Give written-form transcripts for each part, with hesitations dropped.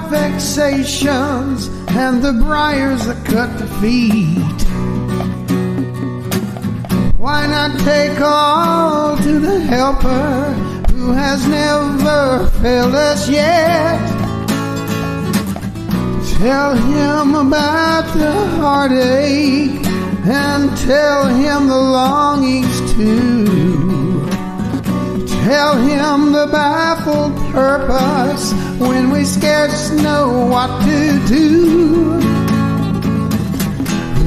vexations and the briars that cut the feet. Why not take all to the helper who has never failed us yet? Tell him about the heartache and tell him the longings too. Tell him the baffled purpose when we scarce know what to do.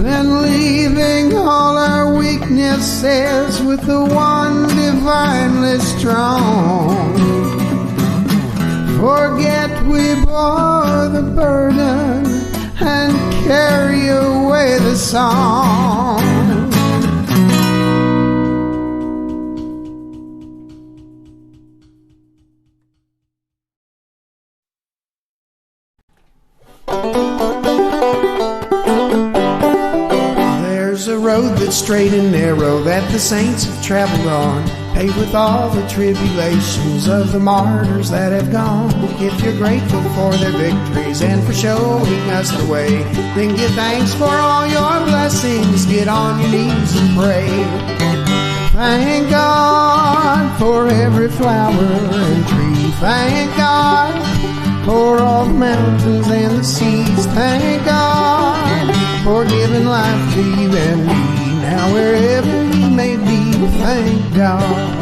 Then leaving all our weaknesses with the one divinely strong, forget we bore the burden and carry away the song. There's a road that's straight and narrow that the saints have traveled on, paved with all the tribulations of the martyrs that have gone. If you're grateful for their victories and for showing us the way, then give thanks for all your blessings. Get on your knees and pray. Thank God for every flower and tree. Thank God for all the mountains and the seas. Thank God for giving life to you and me. Now wherever you may be, thank God.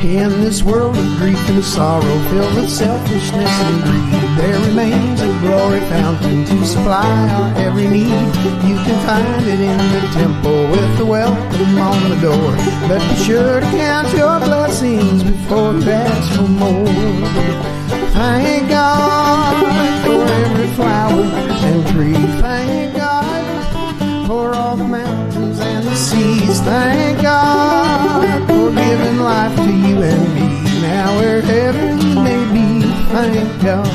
In this world of grief and sorrow, filled with selfishness and greed, there remains a glory fountain to supply our every need. You can find it in the temple with the welcome on the door, but be sure to count your blessings before you ask for more. Thank God for every flower and tree. Thank God for all the mountains and the seas. Thank God for giving life to you and me. Now wherever you may be, thank God.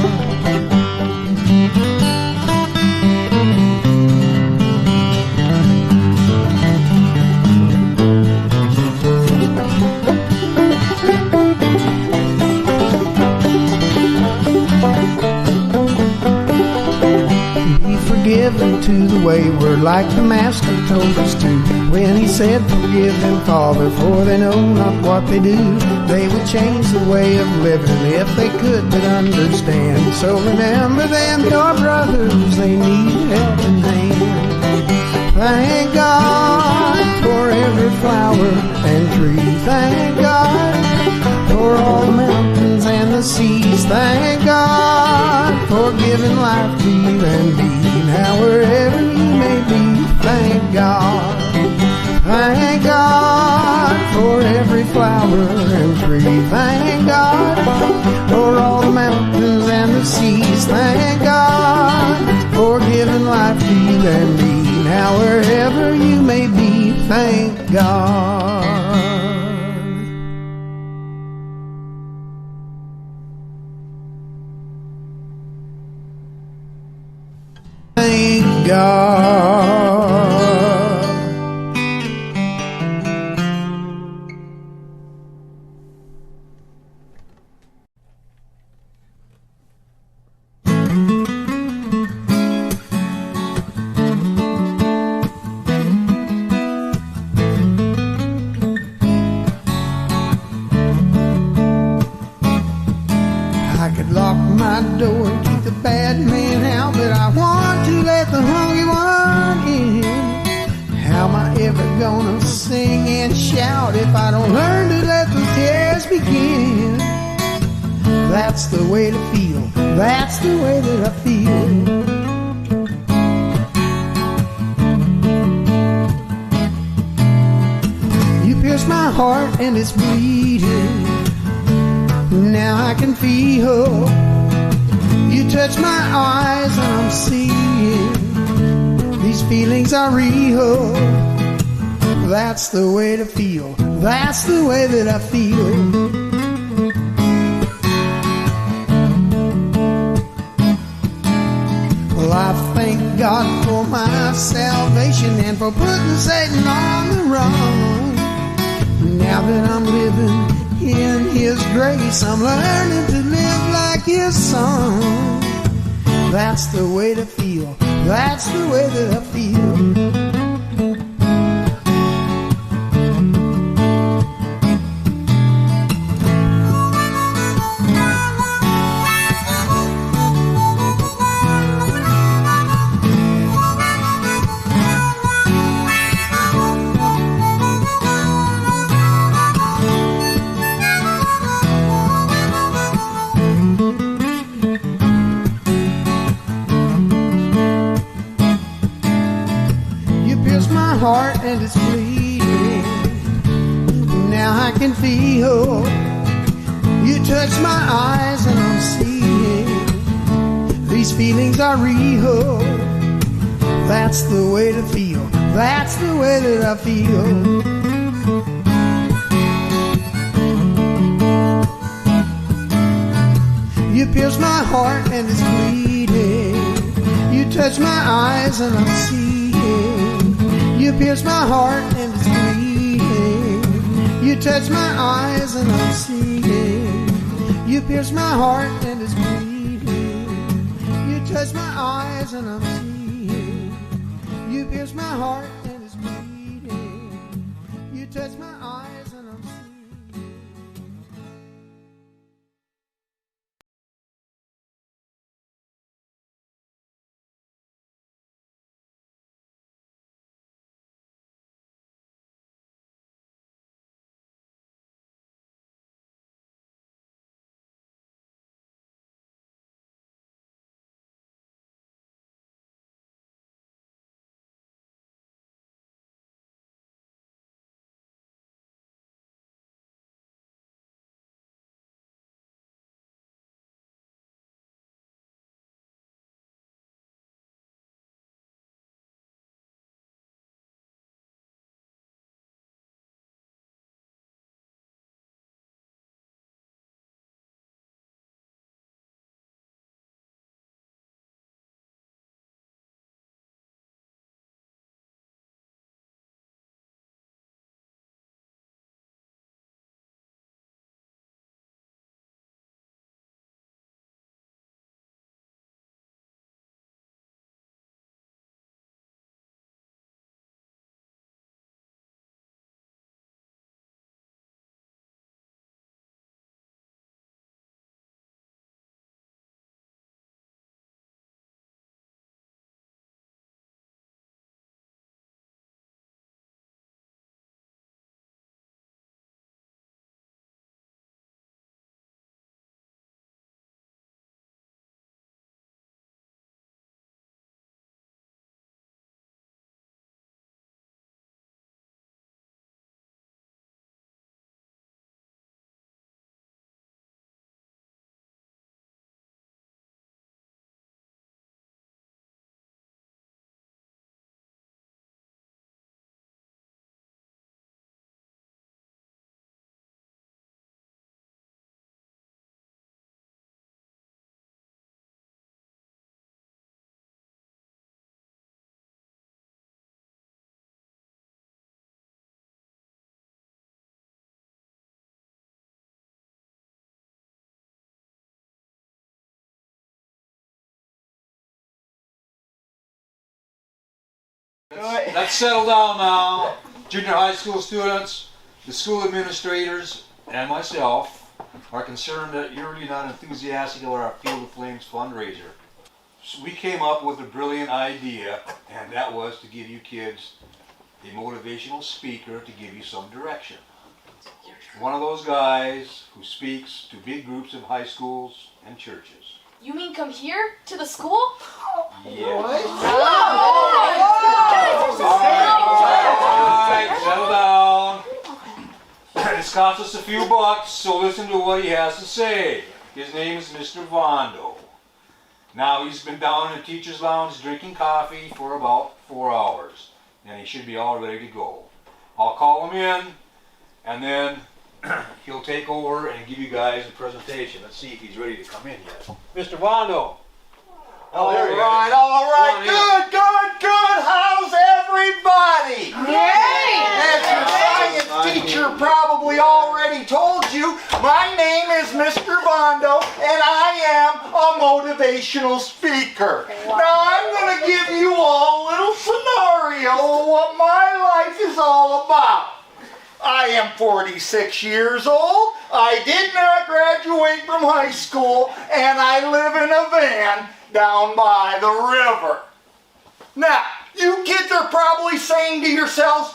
Given to the wayward, like the Master told us to, when he said, forgive them, Father, for they know not what they do. They would change the way of living if they could but understand. So remember them, your brothers, they need help in hand. Thank God for every flower and tree. Thank God for all the mountains and the seas. Thank God for giving life to you and me. Now wherever you may be, thank God. Thank God for every flower and tree. Thank God for all the mountains and the seas. Thank God for giving life to you and me. Now wherever you may be, thank God. Thank God. I could lock my door and keep the bad man out, but I want to let the hungry one in. How am I ever gonna sing and shout if I don't learn to let the tears begin? That's the way to feel, that's the way that I feel. You pierced my heart and it's bleeding. Now I can feel. You touch my eyes and I'm seeing these feelings are real. That's the way to feel, that's the way that I feel. Well, I thank God for my salvation and for putting Satan on the run. Now that I'm living in His His grace. I'm learning to live like His Son. That's the way to feel. That's the way that I feel. Heart and it's bleeding. Now I can feel. You touch my eyes and I'm seeing. These feelings are real. That's the way to feel. That's the way that I feel. You pierce my heart and it's bleeding. You touch my eyes and I'm seeing. You pierce my heart and it's bleeding. You touch my eyes and I'm seeing. You pierce my heart and it's bleeding. You touch my eyes and I'm seeing. You pierce my heart and it's bleeding. You touch my eyes and I'm seeing. Let's settle down now. Junior high school students, the school administrators, and myself are concerned that you're really not enthusiastic about our Field of Flames fundraiser. So we came up with a brilliant idea, and that was to give you kids a motivational speaker to give you some direction. One of those guys who speaks to big groups of high schools and churches. You mean come here to the school? Yes. Alright, settle down. This costs us a few bucks, so listen to what he has to say. His name is Mr. Vondo. Now he's been down in the teacher's lounge drinking coffee for about 4 hours, and he should be all ready to go. I'll call him in, and then he'll take over and give you guys a presentation. Let's see if he's ready to come in yet. Mr. Vondo. All right. Good. How's everybody? Yay! As your science teacher probably already told you, My name is Mr. Bondo, and I am a motivational speaker. Now, I'm going to give you all a little scenario of what my life is all about. I am 46 years old. I did not graduate from high school, and I live in a van down by the river. Now, you kids are probably saying to yourselves,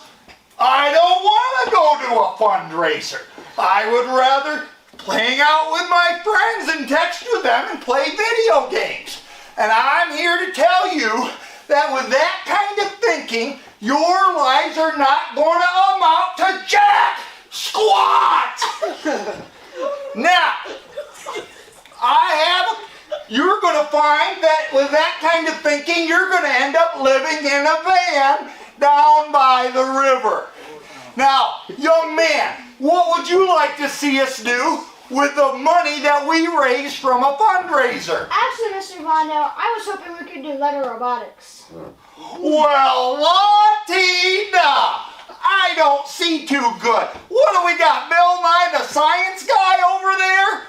I don't want to go to a fundraiser. I would rather hang out with my friends and text with them and play video games. And I'm here to tell you that with that kind of thinking, your lives are not going to amount to jack squat. Now, you're going to find that with that kind of thinking, you're going to end up living in a van down by the river. Now, young man, what would you like to see us do with the money that we raised from a fundraiser? Actually, Mr. Bondo, I was hoping we could do letter robotics. Well, la-ti-da! I don't see too good. What do we got, Bill Nye, the science guy over there?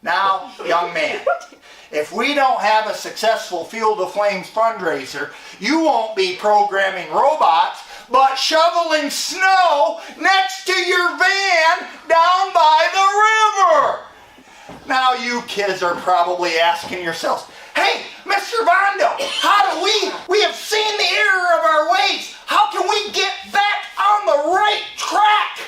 Now, young man, if we don't have a successful Field of Flames fundraiser, you won't be programming robots, but shoveling snow next to your van down by the river. Now you kids are probably asking yourselves, hey, Mr. Bondo, we have seen the error of our ways. How can we get back on the right track?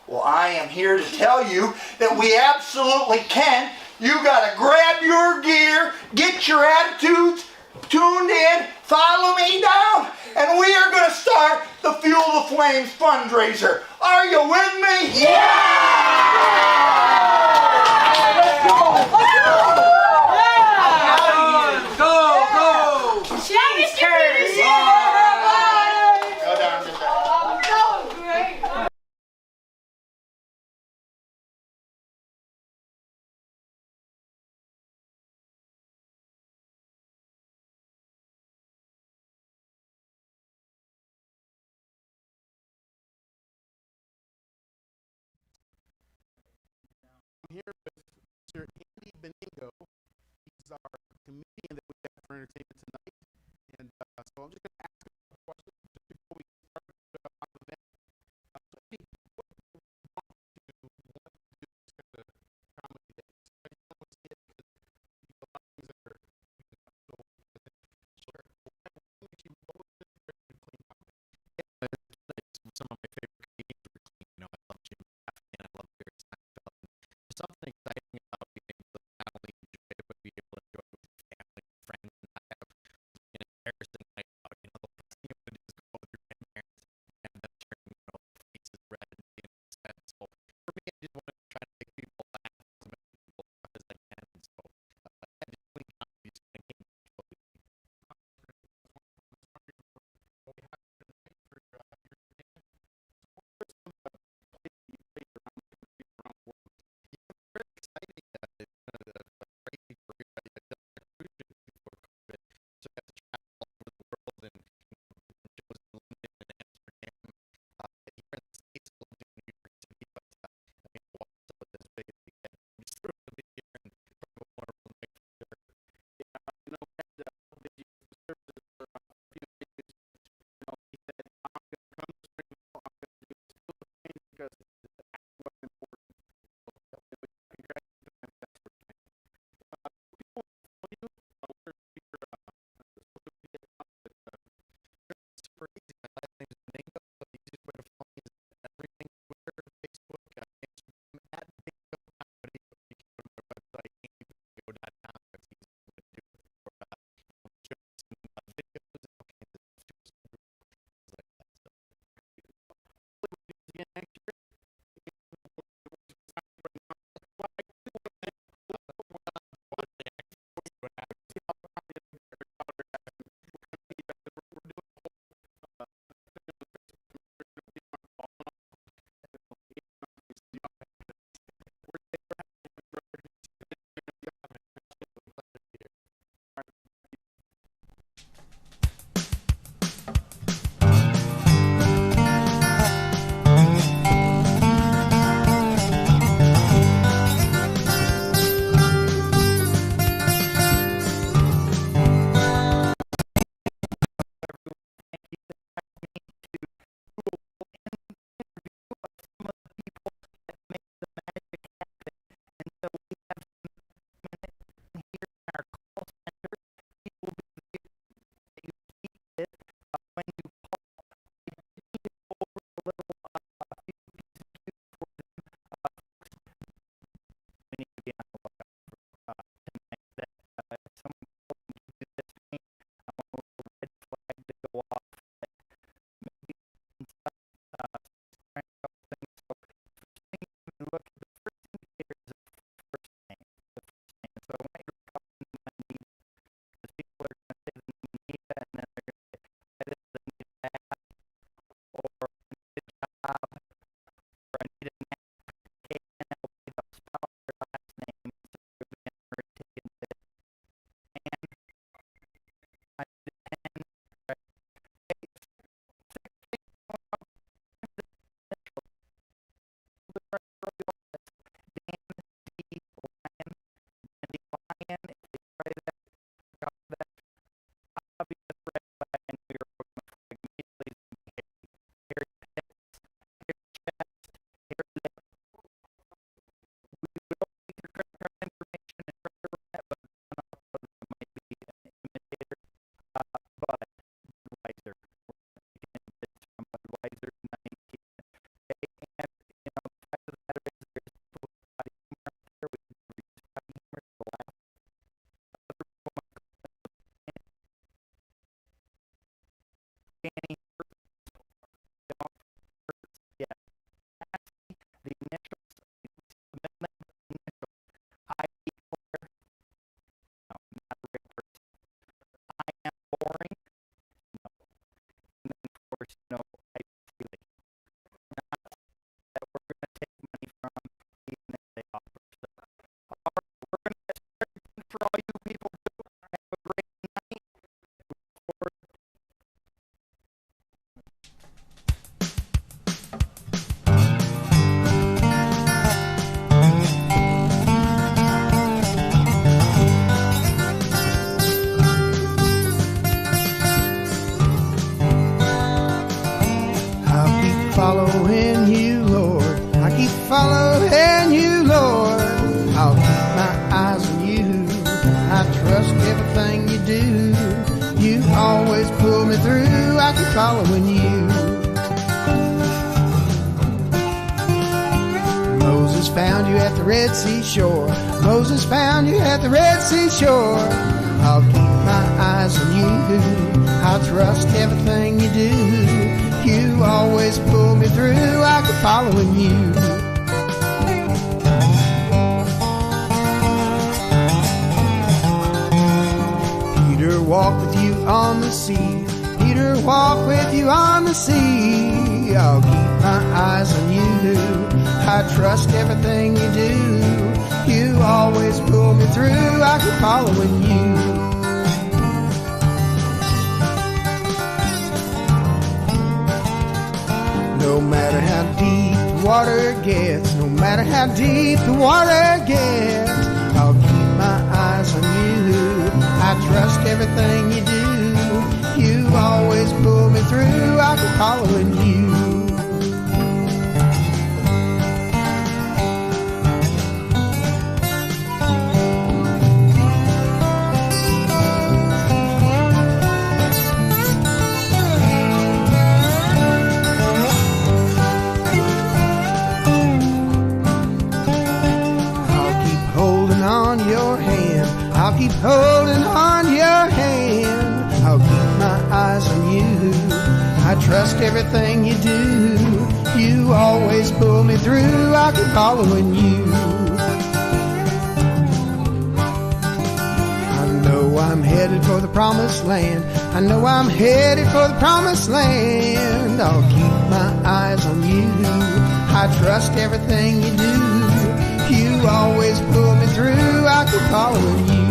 Well, I am here to tell you that we absolutely can. You gotta grab your gear, get your attitudes tuned in, follow me down, and we are gonna start the Fuel the Flames fundraiser. Are you with me? Yeah! Let's go! Go! Cheers! Go down to that. I'm here with Mr. Andy Beningo. He's our comedian that we have for entertainment tonight. And so I'm just going to ask him a question just before we start on the event. So Andy, what do you want to do this kind of comedy day? I just want to see it because a lot of things that are so sure. What was your favorite clean comedy? Some of my favorite comedians were clean. I love Jim Gaffigan, I love Barry Seinfeld. There's something exciting about being standing yeah. The initials, the middle name, initial, I.E. for, no, not a real person. I am boring, no. And then, of course, I freely. Not that we're going to take money from, even if they offer. So, all right, we're going to get started for all you people who have a great night. I'll keep following you, Lord. I keep following you, Lord. I'll keep my eyes on you. I trust everything you do. You always pull me through. I keep following you. Moses found you at the Red Sea shore. Moses found you at the Red Sea shore. I'll keep my eyes on you. I'll trust everything you do. You always pull me through. I keep following you. Peter walked with you on the sea. Peter walked with you on the sea. I'll keep my eyes on you. I trust everything you do. You always pull me through. I keep following you. No matter how deep the water gets, no matter how deep the water gets, I'll keep my eyes on you. I trust everything you do. You always pull me through. I keep following you. I'll keep holding on your hand. I'll keep my eyes on you. I trust everything you do. You always pull me through. I'll keep following you. I know I'm headed for the promised land. I know I'm headed for the promised land. I'll keep my eyes on you. I trust everything you do. You always pull me through. I keep following you.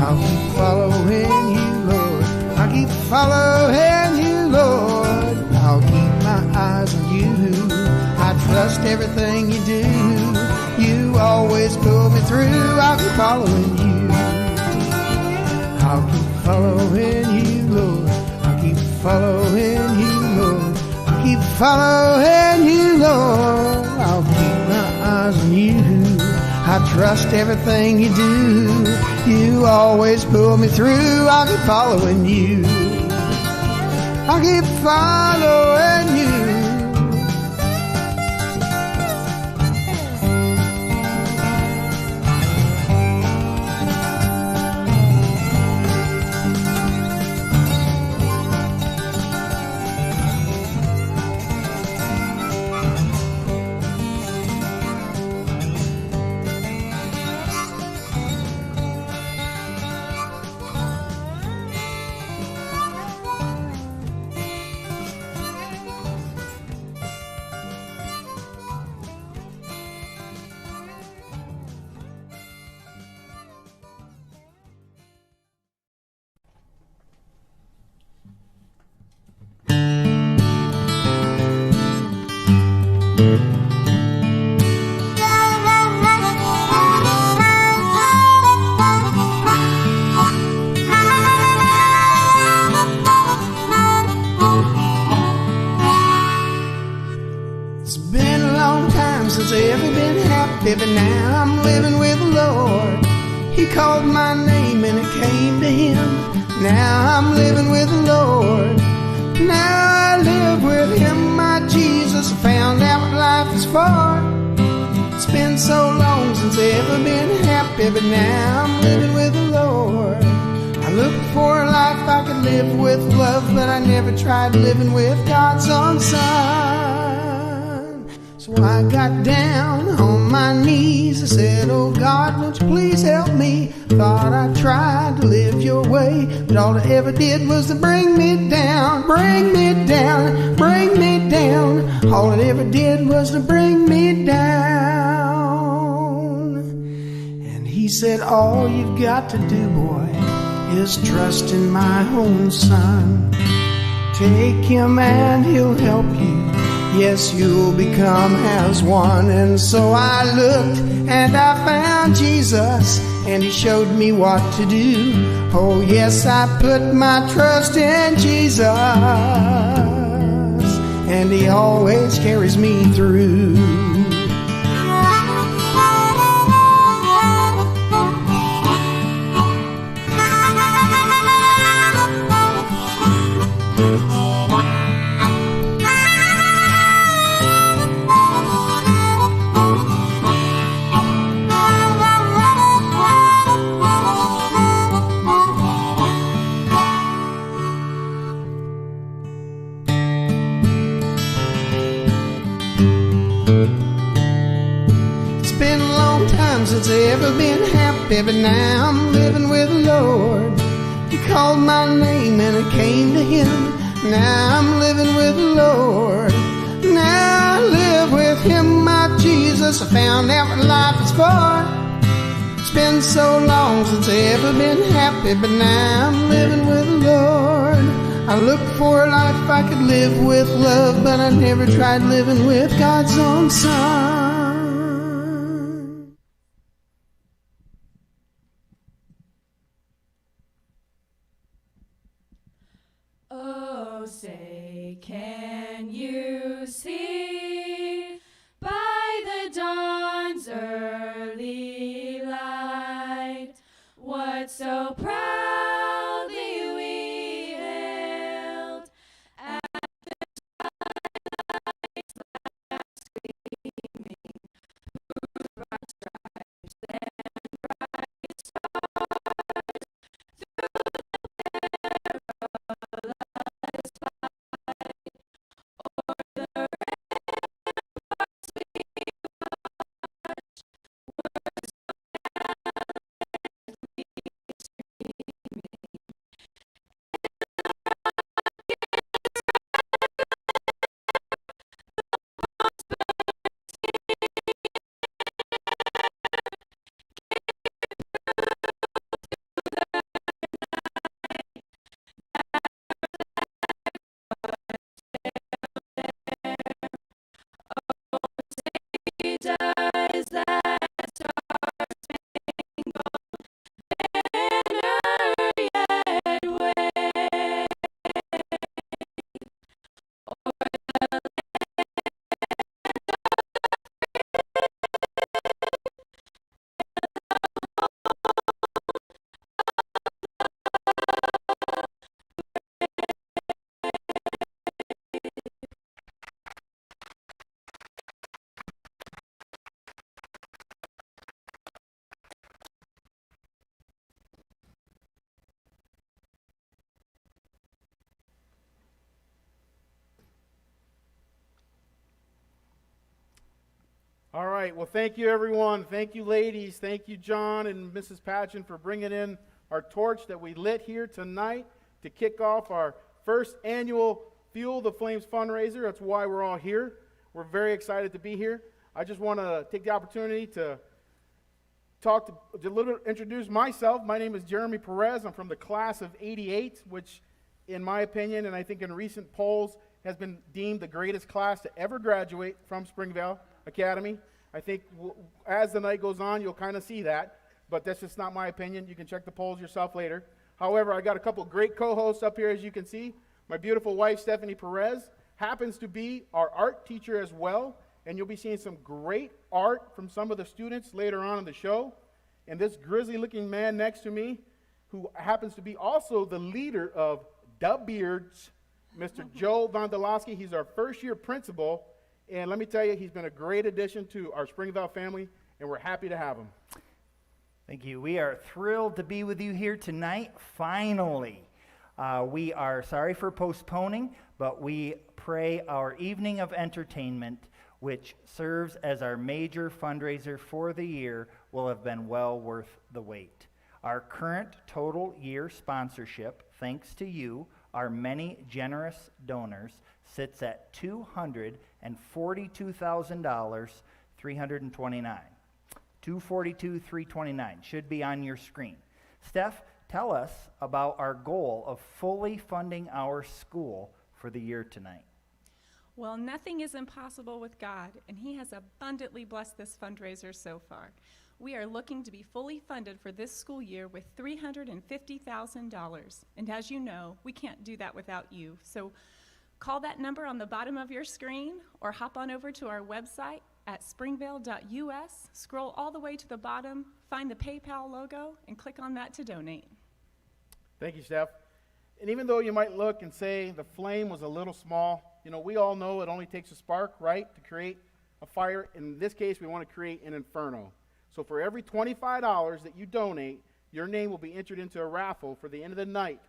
I'll keep following you, Lord. I'll keep following you, Lord. I'll keep my eyes on you. I trust everything you do. You always pull me through. I'll keep following you. I'll keep following you, Lord. I'll keep following you, Lord. Keep following you, Lord. I'll keep my eyes on you. I trust everything you do. You always pull me through. I'll keep following you. I'll keep following you. But now I'm living with the Lord. He called my name and it came to him. Now I'm living with the Lord. Now I live with him, my Jesus. I found out what life is for. It's been so long since I've ever been happy, but now I'm living with the Lord. looked for a life I could live with love, but I never tried living with God's own Son. So I got down on my knees. I said, oh God, won't you please help me? Thought I tried to live your way, but all I ever did was to bring me down, bring me down, bring me down. All it ever did was to bring me down. And he said, all you've got to do, boy, is trust in my own Son. Take him and he'll help you. Yes, you'll become as one. And so I looked and I found Jesus, and he showed me what to do. Oh yes, I put my trust in Jesus, and he always carries me through. Since I ever been happy, but now I'm living with the Lord. He called my name and I came to him. Now I'm living with the Lord. Now I live with him, my Jesus. I found out what life is for. It's been so long since I ever been happy, but now I'm living with the Lord. I looked for a life I could live with love, but I never tried living with God's own Son. Oh, say, can you see by the dawn's early light what so proudly we hailed at the twilight's last gleaming, whose broad stripes and bright stars through the perilous fight o'er the ramparts we watched were so gallantly streaming, and the rockets does that star-spangled banner yet wave o'er the land All right. Well, thank you, everyone. Thank you, ladies. Thank you, John and Mrs. Patchen, for bringing in our torch that we lit here tonight to kick off our first annual Fuel the Flames fundraiser. That's why we're all here. We're very excited to be here. I just want to take the opportunity to introduce myself. My name is Jeremy Perez. I'm from the class of '88, which, in my opinion, and I think in recent polls, has been deemed the greatest class to ever graduate from Springvale Academy. I think as the night goes on, you'll kind of see that, but that's just not my opinion. You can check the polls yourself later. However, I got a couple great co-hosts up here, as you can see. My beautiful wife, Stephanie Perez, happens to be our art teacher as well, and you'll be seeing some great art from some of the students later on in the show. And this grizzly-looking man next to me, who happens to be also the leader of the Beards, Mr. Joe Vondolowski. He's our first-year principal. And let me tell you, he's been a great addition to our Springvale family, and we're happy to have him. Thank you. We are thrilled to be with you here tonight, finally. We are sorry for postponing, but we pray our evening of entertainment, which serves as our major fundraiser for the year, will have been well worth the wait. Our current total year sponsorship, thanks to you, our many generous donors, sits at $242,000, $329. $242,329 should be on your screen. Steph, tell us about our goal of fully funding our school for the year tonight. Well, nothing is impossible with God, and He has abundantly blessed this fundraiser so far. We are looking to be fully funded for this school year with $350,000. And as you know, we can't do that without you. So call that number on the bottom of your screen or hop on over to our website at springvale.us, scroll all the way to the bottom, find the PayPal logo, and click on that to donate. Thank you, Steph. And even though you might look and say the flame was a little small, you know, we all know it only takes a spark, right, to create a fire. In this case, we want to create an inferno. So for every $25 that you donate, your name will be entered into a raffle for the end of the night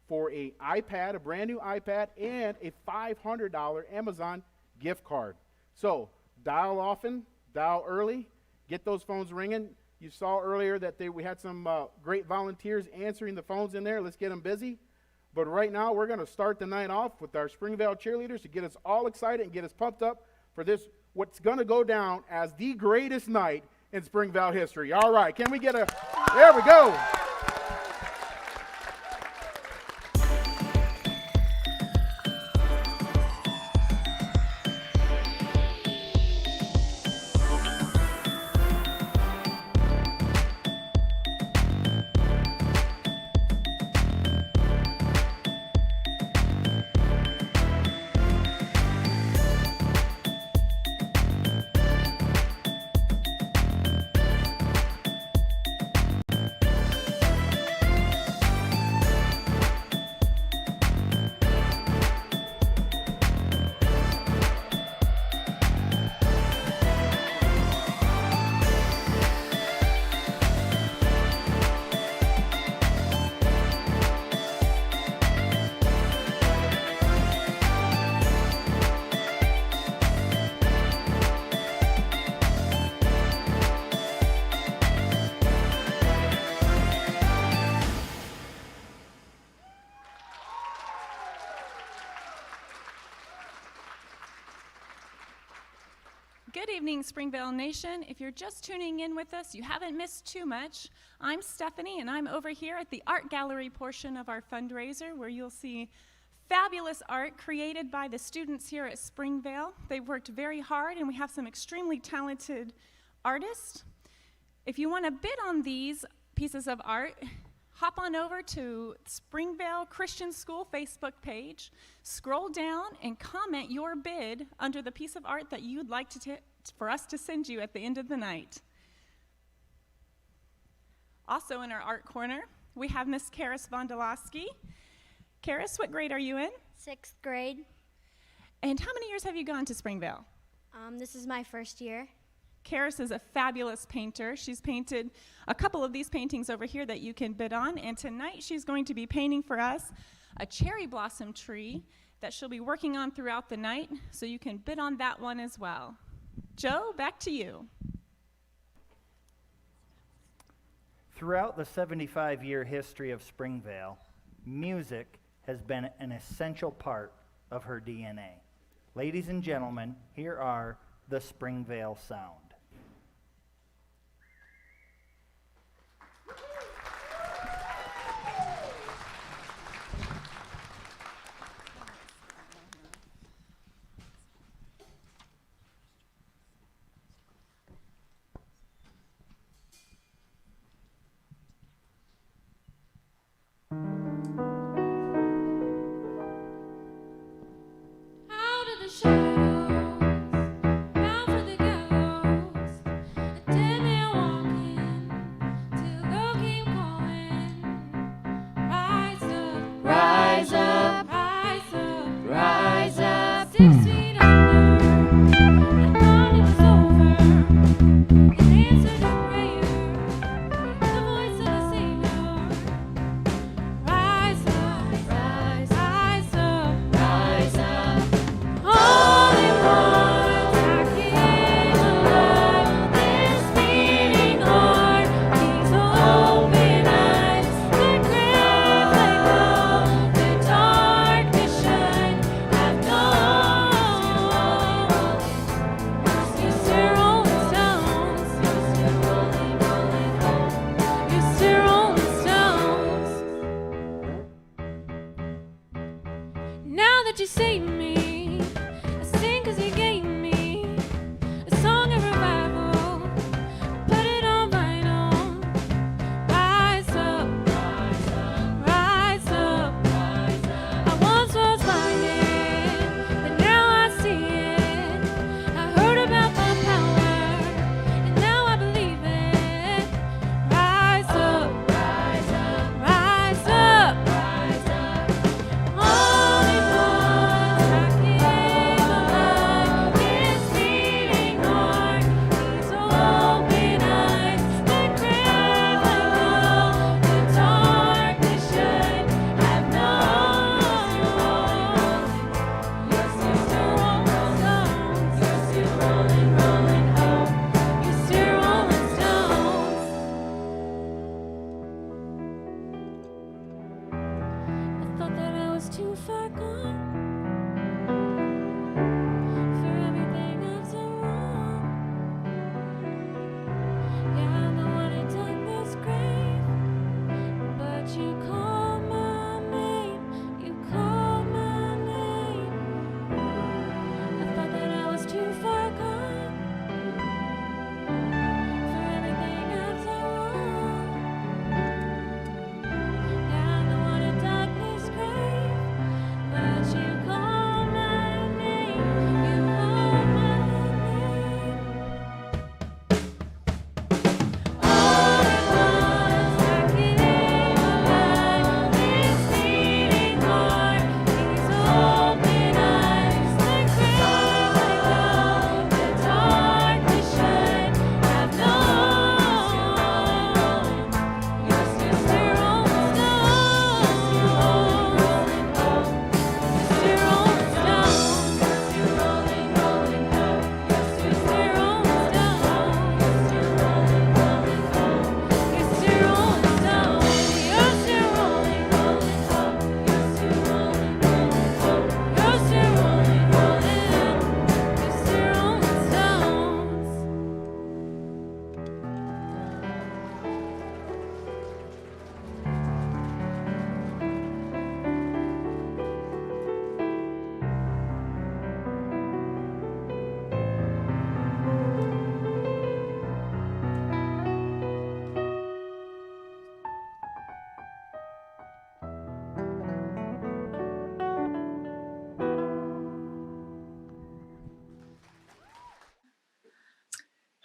for an iPad, a brand new iPad, and a $500 Amazon gift card. So dial often, dial early, get those phones ringing. You saw earlier that we had some great volunteers answering the phones in there. Let's get them busy. But right now, we're going to start the night off with our Springvale cheerleaders to get us all excited and get us pumped up for this, what's going to go down as the greatest night in Springvale history. All right, can we get a, there we go. Good evening, Springvale Nation. If you're just tuning in with us, you haven't missed too much. I'm Stephanie, and I'm over here at the art gallery portion of our fundraiser, where you'll see fabulous art created by the students here at Springvale. They've worked very hard, and we have some extremely talented artists. If you want to bid on these pieces of art, hop on over to Springvale Christian School Facebook page, scroll down, and comment your bid under the piece of art that you'd like for us to send you at the end of the night. Also in our art corner, we have Miss Karis Vondolowski. Karis, what grade are you in? 6th grade. And how many years have you gone to Springvale? This is my first year. Karis is a fabulous painter. She's painted a couple of these paintings over here that you can bid on, and tonight she's going to be painting for us a cherry blossom tree that she'll be working on throughout the night, so you can bid on that one as well. Joe, back to you. Throughout the 75-year history of Springvale, music has been an essential part of her DNA. Ladies and gentlemen, here are the Springvale Sound. Out of the shadows, bound for the gallows.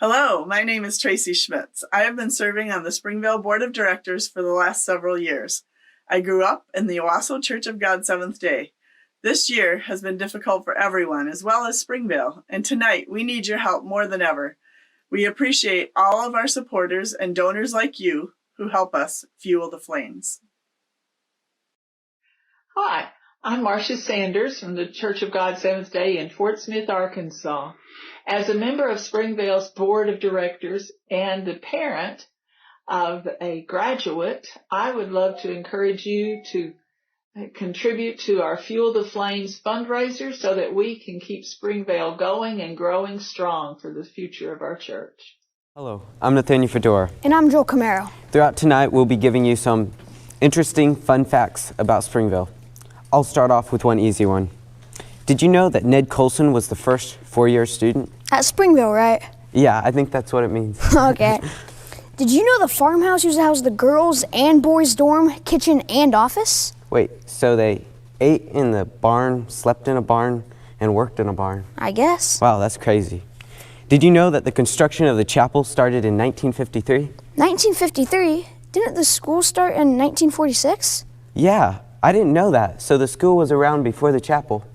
Hello, my name is Tracy Schmitz. I have been serving on the Springvale Board of Directors for the last several years. I grew up in the Owasso Church of God Seventh Day. This year has been difficult for everyone, as well as Springvale, and tonight we need your help more than ever. We appreciate all of our supporters and donors like you who help us fuel the flames. Hi, I'm Marcia Sanders from the Church of God Seventh Day in Fort Smith, Arkansas. As a member of Springvale's Board of Directors and the parent of a graduate, I would love to encourage you to contribute to our Fuel the Flames fundraiser so that we can keep Springvale going and growing strong for the future of our church. Hello, I'm Nathaniel Fedora. And I'm Joel Camaro. Throughout tonight, we'll be giving you some interesting, fun facts about Springvale. I'll start off with one easy one. Did you know that Ned Colson was the first four-year student? At Springvale, right? Yeah, I think that's what it means. Okay. Did you know the farmhouse used to house the girls' and boys' dorm, kitchen, and office? Wait, so they ate in the barn, slept in a barn, and worked in a barn? I guess. Wow, that's crazy. Did you know that the construction of the chapel started in 1953? 1953? Didn't the school start in 1946? Yeah, I didn't know that. So the school was around before the chapel.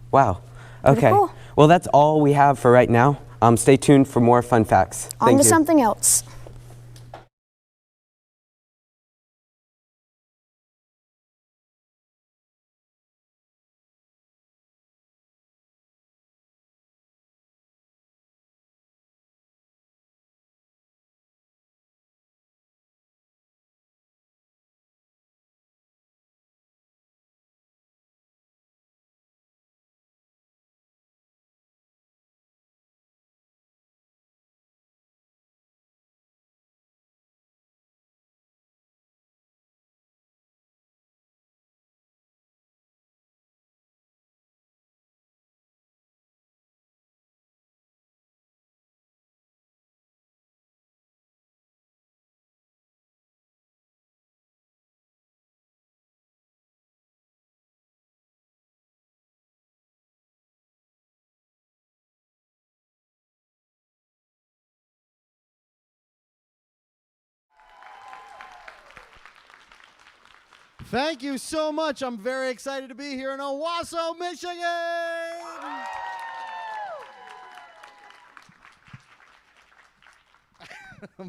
Wow. Okay. Cool. Well, that's all we have for right now. Stay tuned for more fun facts. On Thank to you. something else. Thank you so much. I'm very excited to be here in Owasso, Michigan.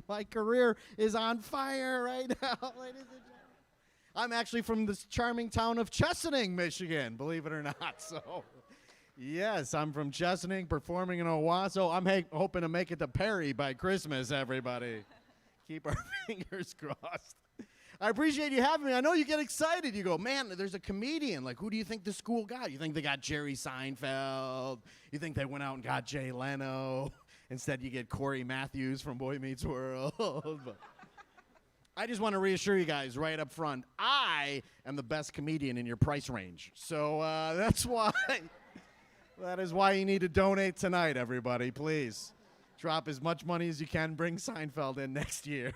My career is on fire right now, ladies and gentlemen. I'm actually from this charming town of Chesaning, Michigan, believe it or not. So, yes, I'm from Chesaning, performing in Owasso. I'm hoping to make it to Perry by Christmas, everybody. Keep our fingers crossed. I appreciate you having me. I know you get excited. You go, man, there's a comedian. Like, who do you think the school got? You think they got Jerry Seinfeld? You think they went out and got Jay Leno? Instead, you get Corey Matthews from Boy Meets World. But I just want to reassure you guys right up front, I am the best comedian in your price range. So that's why, that is why you need to donate tonight, everybody. Please drop as much money as you can. Bring Seinfeld in next year.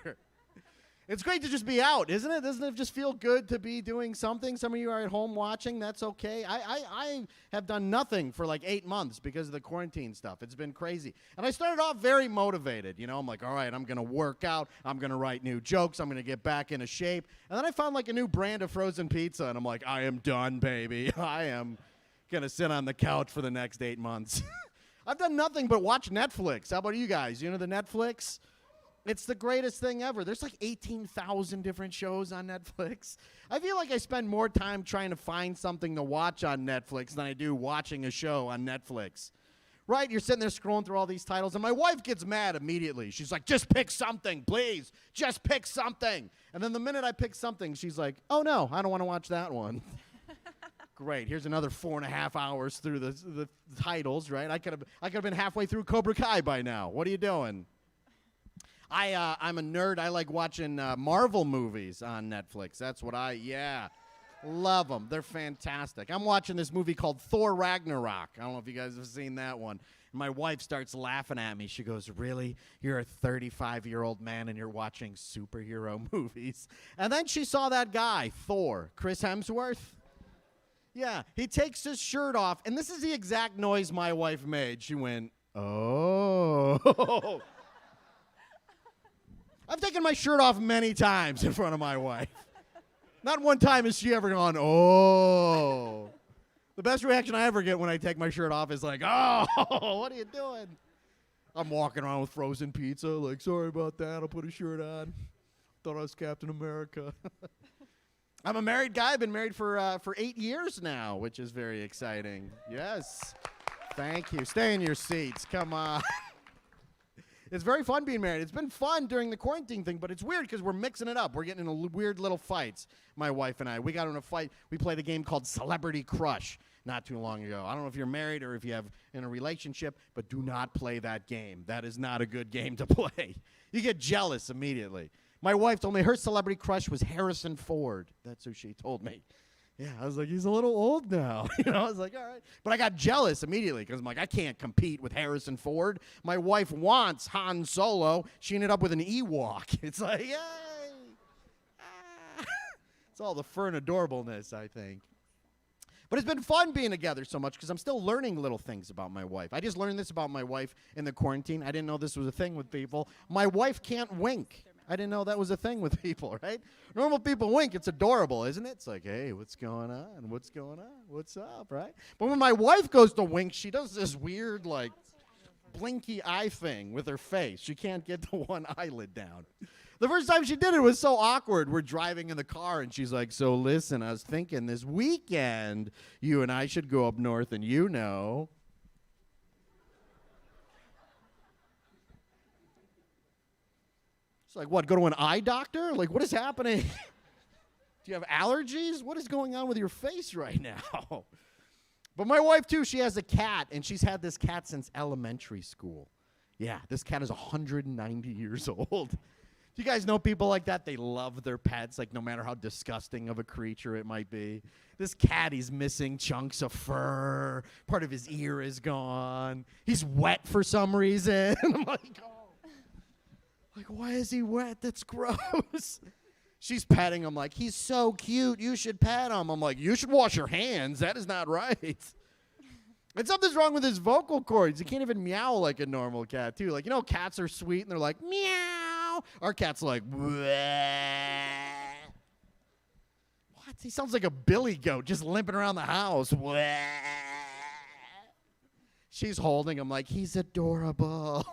It's great to just be out, isn't it? Doesn't it just feel good to be doing something? Some of you are at home watching. That's okay. I have done nothing for like 8 months because of the quarantine stuff. It's been crazy. And I started off very motivated. You know, I'm like, all right, I'm going to work out. I'm going to write new jokes. I'm going to get back into shape. And then I found like a new brand of frozen pizza. And I'm like, I am done, baby. I am going to sit on the couch for the next 8 months. I've done nothing but watch Netflix. How about you guys? You know the Netflix? It's the greatest thing ever. There's like 18,000 different shows on Netflix. I feel like I spend more time trying to find something to watch on Netflix than I do watching a show on Netflix. Right? You're sitting there scrolling through all these titles, and my wife gets mad immediately. She's like, just pick something, please. Just pick something. And then the minute I pick something, she's like, oh, no, I don't want to watch that one. Great. Here's another 4.5 hours through the titles, right? I could have been halfway through Cobra Kai by now. What are you doing? I'm a nerd. I like watching Marvel movies on Netflix. That's what love them. They're fantastic. I'm watching this movie called Thor Ragnarok. I don't know if you guys have seen that one. My wife starts laughing at me. She goes, really? You're a 35-year-old man and you're watching superhero movies? And then she saw that guy, Thor, Chris Hemsworth. Yeah, he takes his shirt off, and this is the exact noise my wife made. She went, Oh. I've taken my shirt off many times in front of my wife. Not one time has she ever gone, oh. The best reaction I ever get when I take my shirt off is like, oh, what are you doing? I'm walking around with frozen pizza, like, sorry about that, I'll put a shirt on. Thought I was Captain America. I'm a married guy. I've been married for 8 years now, which is very exciting. Yes. Thank you. Stay in your seats. Come on. It's very fun being married. It's been fun during the quarantine thing, but it's weird because we're mixing it up. We're getting in weird little fights, my wife and I. We got in a fight. We played a game called Celebrity Crush not too long ago. I don't know if you're married or if you have in a relationship, but do not play that game. That is not a good game to play. You get jealous immediately. My wife told me her celebrity crush was Harrison Ford. That's who she told me. Yeah, I was like, he's a little old now. I was like, all right. But I got jealous immediately because I'm like, I can't compete with Harrison Ford. My wife wants Han Solo. She ended up with an Ewok. It's like, yay. It's all the fur and adorableness, I think. But it's been fun being together so much because I'm still learning little things about my wife. I just learned this about my wife in the quarantine. I didn't know this was a thing with people. My wife can't wink. I didn't know that was a thing with people, right? Normal people wink. It's adorable, isn't it? It's like, hey, what's going on? What's going on? What's up, right? But when my wife goes to wink, she does this weird, like, blinky eye thing with her face. She can't get the one eyelid down. The first time she did it was so awkward. We're driving in the car, and she's like, so listen, I was thinking this weekend you and I should go up north, and you know. It's like, what, go to an eye doctor? Like, what is happening? Do you have allergies? What is going on with your face right now? But my wife, too, she has a cat, and she's had this cat since elementary school. Yeah, this cat is 190 years old. Do you guys know people like that? They love their pets, like no matter how disgusting of a creature it might be. This cat, he's missing chunks of fur. Part of his ear is gone. He's wet for some reason. I'm like, oh. Like, why is he wet? That's gross. She's petting him like, he's so cute. You should pet him. I'm like, you should wash your hands. That is not right. And something's wrong with his vocal cords. He can't even meow like a normal cat, too. Like, cats are sweet, and they're like, meow. Our cat's like, bleh. What? He sounds like a billy goat just limping around the house. Bleh. She's holding him like, he's adorable.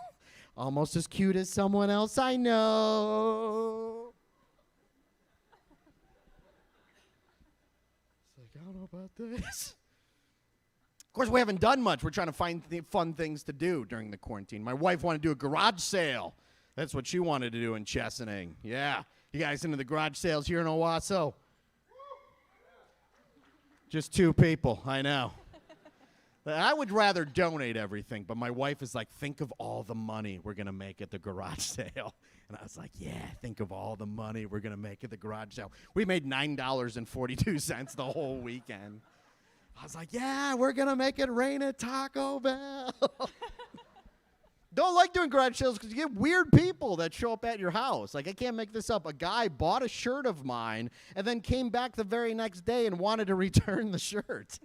Almost as cute as someone else I know. It's like, I don't know about this. Of course, we haven't done much. We're trying to find fun things to do during the quarantine. My wife wanted to do a garage sale. That's what she wanted to do in Chesaning. Yeah. You guys into the garage sales here in Owasso? Just 2 people, I know. I would rather donate everything, but my wife is like, think of all the money we're going to make at the garage sale. And I was like, yeah, think of all the money we're going to make at the garage sale. We made $9.42 the whole weekend. I was like, yeah, we're going to make it rain at Taco Bell. Don't like doing garage sales because you get weird people that show up at your house. Like, I can't make this up. A guy bought a shirt of mine and then came back the very next day and wanted to return the shirt.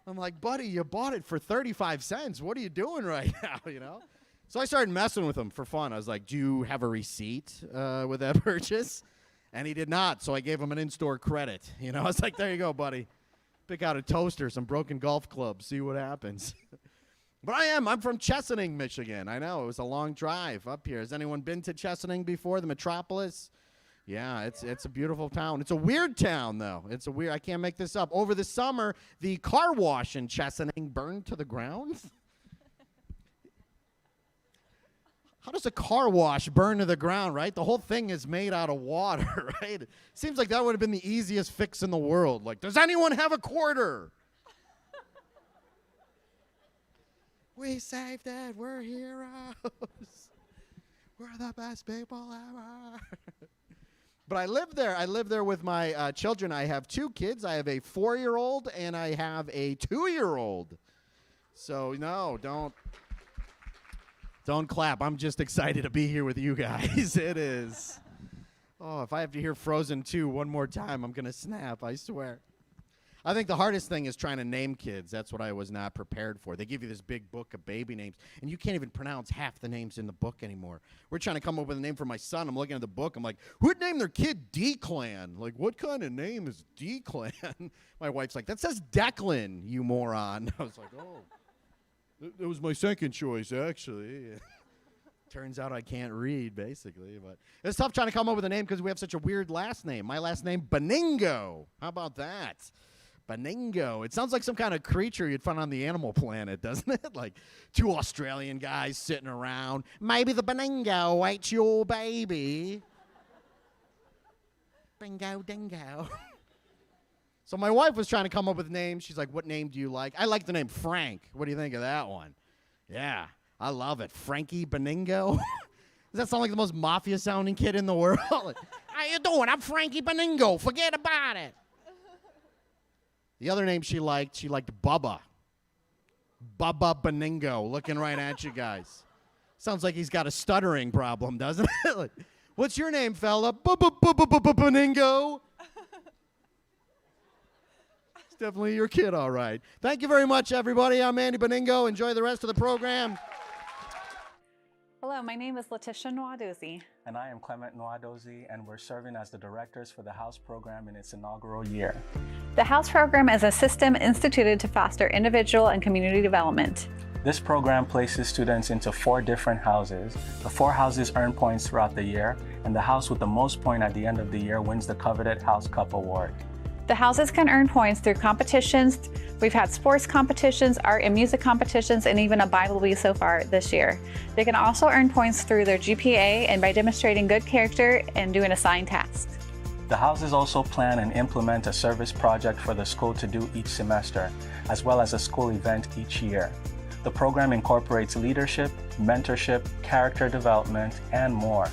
I'm like, buddy, you bought it for 35 cents. What are you doing right now, So I started messing with him for fun. I was like, do you have a receipt with that purchase? And he did not, so I gave him an in-store credit. I was like, there you go, buddy. Pick out a toaster, some broken golf clubs, see what happens. But I'm from Chesaning, Michigan. I know, it was a long drive up here. Has anyone been to Chesaning before, the metropolis? Yeah, it's a beautiful town. It's a weird town, though. I can't make this up. Over the summer, the car wash in Chesaning burned to the ground. How does a car wash burn to the ground, right? The whole thing is made out of water, right? Seems like that would have been the easiest fix in the world. Like, does anyone have a quarter? We saved it. We're heroes. We're the best people ever. But I live there. I live there with my children. I have 2 kids. I have a 4-year-old and I have a 2-year-old. So, no, don't clap. I'm just excited to be here with you guys. It is. Oh, if I have to hear Frozen 2 one more time, I'm going to snap, I swear. I think the hardest thing is trying to name kids. That's what I was not prepared for. They give you this big book of baby names, and you can't even pronounce half the names in the book anymore. We're trying to come up with a name for my son. I'm looking at the book. I'm like, who'd name their kid D-Clan? Like, what kind of name is D-Clan? My wife's like, that says Declan, you moron. I was like, oh. That was my second choice, actually. Turns out I can't read, basically. But it's tough trying to come up with a name because we have such a weird last name. My last name, Beningo. How about that? Beningo. It sounds like some kind of creature you'd find on the Animal Planet, doesn't it? Like two Australian guys sitting around. Maybe the Beningo ate your baby. Bingo, dingo. So my wife was trying to come up with names. She's like, what name do you like? I like the name Frank. What do you think of that one? Yeah, I love it. Frankie Beningo. Does that sound like the most mafia-sounding kid in the world? Like, how you doing? I'm Frankie Beningo. Forget about it. The other name she liked Bubba. Bubba Beningo. Looking right at you guys. Sounds like he's got a stuttering problem, doesn't it? Like, what's your name, fella? Bubba Beningo. Definitely your kid, all right. Thank you very much, everybody. I'm Andy Beningo. Enjoy the rest of the program. Hello, my name is Letitia Nwadozie. And I am Clement Nwadozie, and we're serving as the directors for the House program in its inaugural year. The House program is a system instituted to foster individual and community development. This program places students into 4 different houses. The 4 houses earn points throughout the year, and the house with the most points at the end of the year wins the coveted House Cup Award. The houses can earn points through competitions. We've had sports competitions, art and music competitions, and even a Bible week so far this year. They can also earn points through their GPA and by demonstrating good character and doing assigned tasks. The houses also plan and implement a service project for the school to do each semester, as well as a school event each year. The program incorporates leadership, mentorship, character development, and more.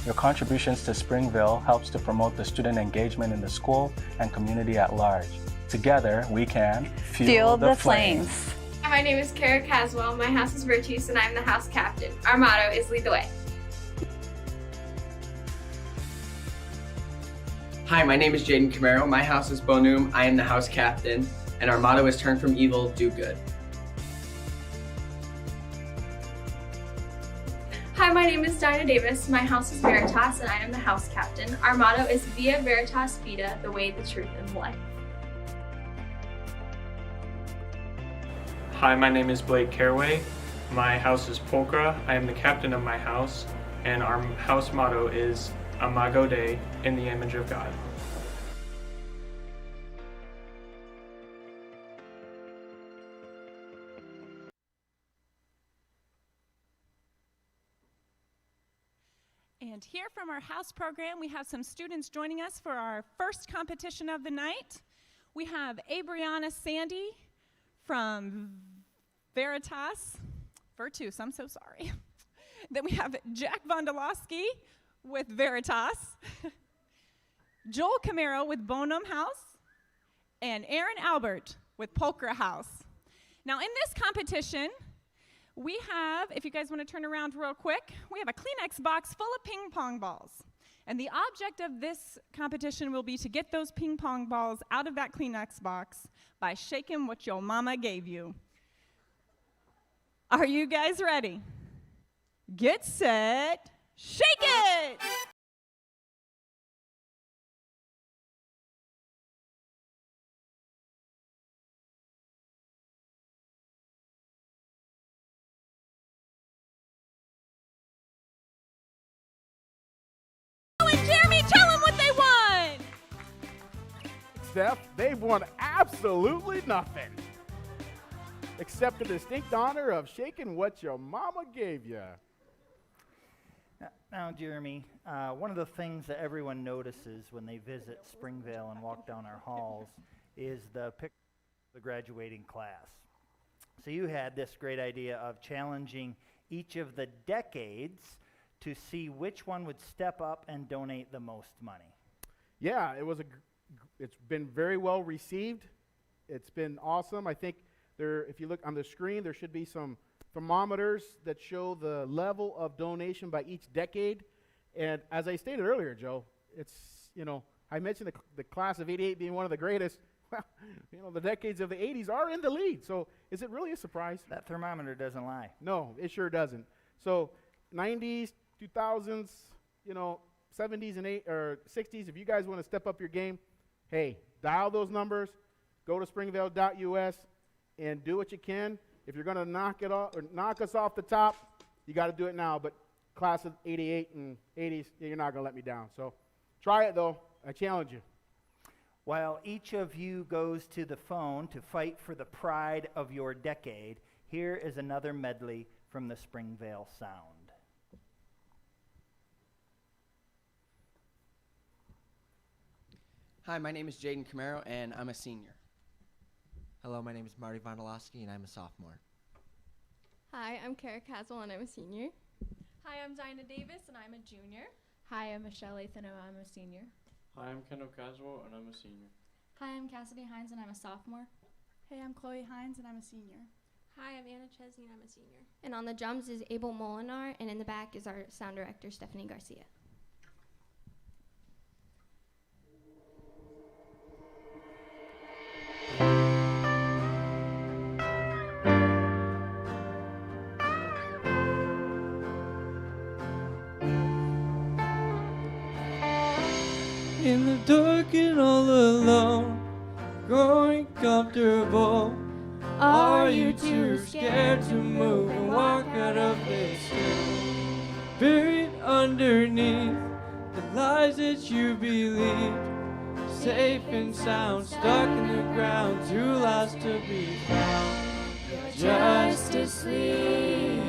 Your contributions to Springville helps to promote the student engagement in the school and community at large. Together, we can fuel the flames. Hi, my name is Kara Caswell. My house is Virtus, and I'm the house captain. Our motto is lead the way. Hi, my name is Jaden Camaro. My house is Bonum. I am the house captain, and our motto is turn from evil, do good. Hi, my name is Dinah Davis. My house is Veritas, and I am the house captain. Our motto is Via Veritas Vita, the way, the truth, and the life. Hi, my name is Blake Caraway. My house is Polkra. I am the captain of my house, and our house motto is Imago Dei, in the image of God. And here from our house program, we have some students joining us for our first competition of the night. We have Abriana Sandy from Virtus, I'm so sorry. Then we have Jack Vondolowski with Veritas, Joel Camaro with Bonum House, and Aaron Albert with Polkra House. Now in this competition, we have, if you guys want to turn around real quick, we have a Kleenex box full of ping pong balls. And the object of this competition will be to get those ping pong balls out of that Kleenex box by shaking what your mama gave you. Are you guys ready? Get set, shake it! Tell them what they won! Steph, they've won absolutely nothing. Except the distinct honor of shaking what your mama gave you. Now, Jeremy, one of the things that everyone notices when they visit Springvale and walk down our halls is the picture of the graduating class. So you had this great idea of challenging each of the decades to see which one would step up and donate the most money. Yeah, it's been very well received. It's been awesome. I think if you look on the screen, there should be some thermometers that show the level of donation by each decade. And as I stated earlier, Joe, it's, I mentioned the class of '88 being one of the greatest. Well, the decades of the 80s are in the lead. So is it really a surprise? That thermometer doesn't lie. No, it sure doesn't. So 90s, 2000s, 70s and 60s, if you guys want to step up your game, hey, dial those numbers, go to springvale.us and do what you can. If you're going to knock us off the top, you got to do it now. But class of 88 and 80s, you're not going to let me down. So try it, though. I challenge you. While each of you goes to the phone to fight for the pride of your decade, here is another medley from the Springvale Sound. Hi, my name is Jaden Camaro, and I'm a senior. Hello, my name is Marty Vondolowski, and I'm a sophomore. Hi, I'm Kara Caswell, and I'm a senior. Hi, I'm Dinah Davis, and I'm a junior. Hi, I'm Michelle Lathan, and I'm a senior. Hi, I'm Kendall Caswell, and I'm a senior. Hi, I'm Cassidy Hines, and I'm a sophomore. Hey, I'm Chloe Hines, and I'm a senior. Hi, I'm Anna Chesney, and I'm a senior. And on the drums is Abel Molinar, and in the back is our sound director, Stephanie Garcia. In the dark and all alone, growing comfortable. Are you too scared to move and walk out of this room? Buried underneath the lies that you believed, safe and sound, stuck in the ground, too lost to be found. You're just asleep,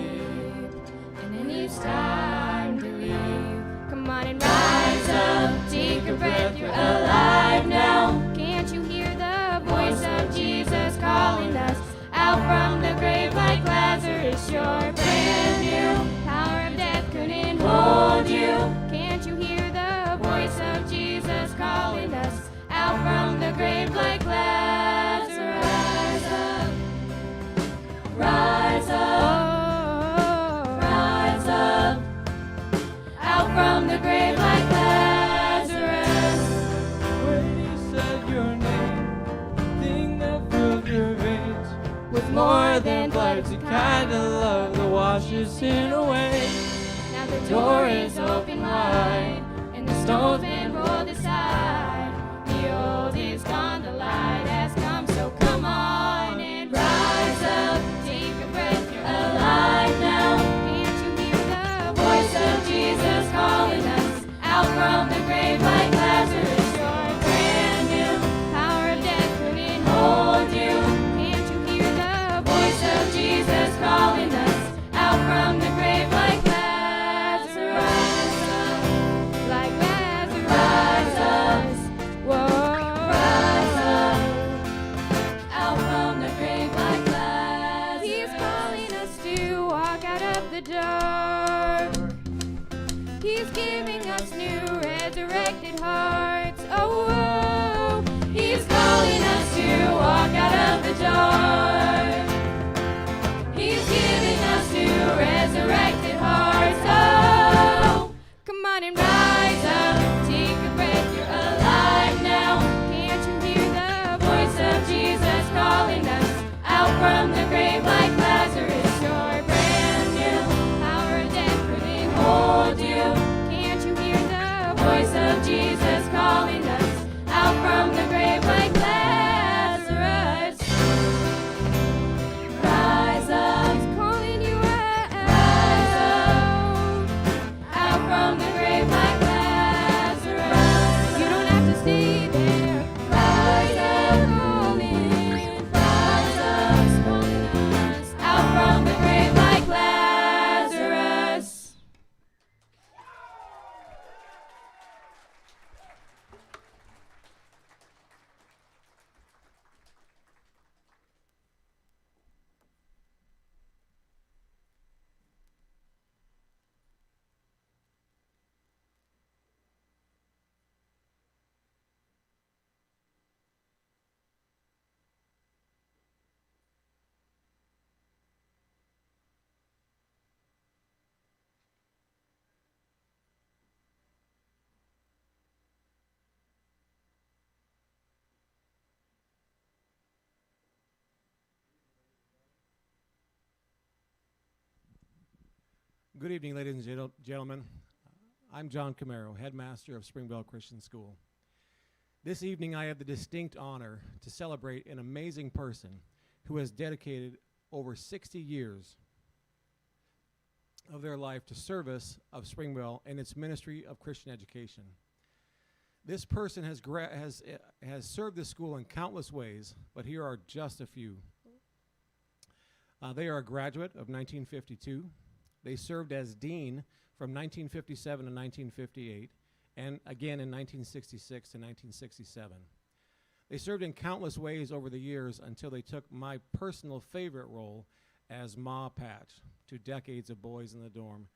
And it needs time to leave. Come on and rise up, take a breath, you're alive now. Can't you hear the voice of Jesus calling us out from the grave like Lazarus? You're brand new, power of death couldn't hold you. Can't you hear the voice of Jesus calling us out from the grave like Lazarus? Rise up, rise up, out from the grave like Lazarus. When he said your name, the thing that filled your veins was more than blood. It's the kind of love that washes sin away. Now the door is open wide, and the stone's been rolled aside. The old is gone, the light has come, so come on and rise up. Take a breath, you're alive now. Can't you hear the voice of Jesus calling us out from the grave like Lazarus? You're brand new, power of death couldn't hold you. Can't you hear the voice of Jesus calling us out from the grave like Lazarus? Like Lazarus. Whoa. Rise up, out from the grave like Lazarus. He's calling us to walk out of the dark. He's giving us new resurrected hearts. Oh, oh. He's calling us to walk out of the dark. He's giving us new resurrected hearts. Oh, come on and rise up. Take a breath, you're alive now. Can't you hear the voice of Jesus calling us out from the grave like Lazarus? You're brand new, power of death couldn't hold you. Can't you hear the voice of Jesus calling us out from the grave like Lazarus? Good evening, ladies and gentlemen. I'm John Camaro, headmaster of Springvale Christian School. This evening I have the distinct honor to celebrate an amazing person who has dedicated over 60 years of their life to service of Springvale and its ministry of Christian education. This person has served this school in countless ways, but here are just a few. They are a graduate of 1952. They served as dean from 1957 to 1958, and again in 1966 to 1967. They served in countless ways over the years until they took my personal favorite role as Ma Patch to decades of boys in the dorm,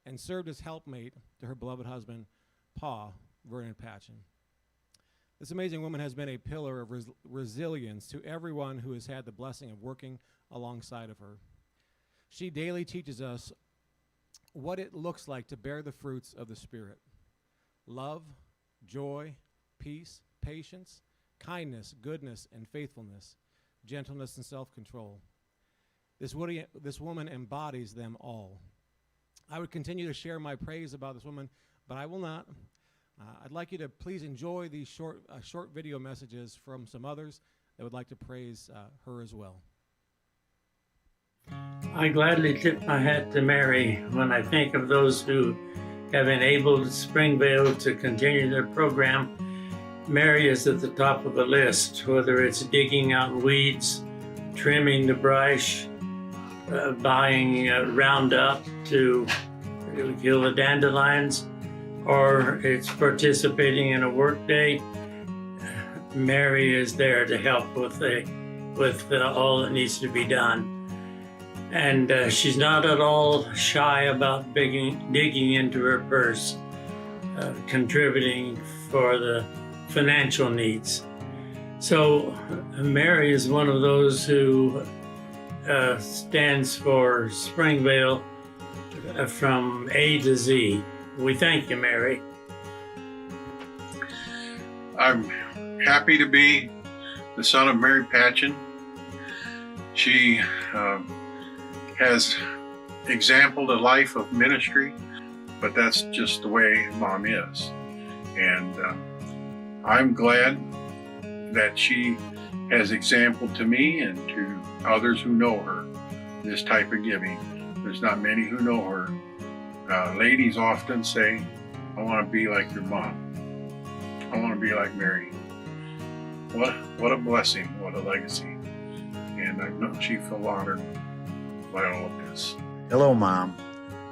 and served as helpmate to her beloved husband, Pa Vernon Patchen. This amazing woman has been a pillar of resilience to everyone who has had the blessing of working alongside of her. She daily teaches us what it looks like to bear the fruits of the Spirit: love, joy, peace, patience, kindness, goodness, and faithfulness, gentleness, and self-control. This woman embodies them all. I would continue to share my praise about this woman, but I will not. I'd like you to please enjoy these short video messages from some others that would like to praise her as well. I gladly tip my hat to Mary when I think of those who have enabled Springvale to continue their program. Mary is at the top of the list, whether it's digging out weeds, trimming the brush, buying Roundup to kill the dandelions, or it's participating in a work day. Mary is there to help with all that needs to be done. And she's not at all shy about digging into her purse, contributing for the financial needs. So Mary is one of those who stands for Springvale from A to Z. We thank you, Mary. I'm happy to be the son of Mary Patchen. She has exampled a life of ministry, but that's just the way Mom is. And I'm glad that she has exampled to me and to others who know her this type of giving. There's not many who know her. Ladies often say, I want to be like your mom. I want to be like Mary. What a blessing, what a legacy. And I know she felt honored by all of this. Hello, Mom.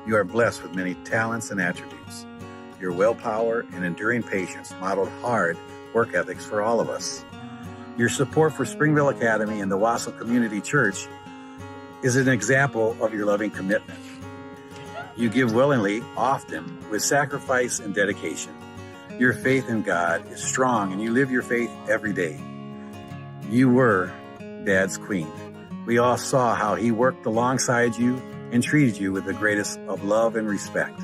You are blessed with many talents and attributes. Your willpower and enduring patience modeled hard work ethics for all of us. Your support for Springvale Academy and the Wausau Community Church is an example of your loving commitment. You give willingly, often, with sacrifice and dedication. Your faith in God is strong, and you live your faith every day. You were Dad's queen. We all saw how he worked alongside you and treated you with the greatest of love and respect.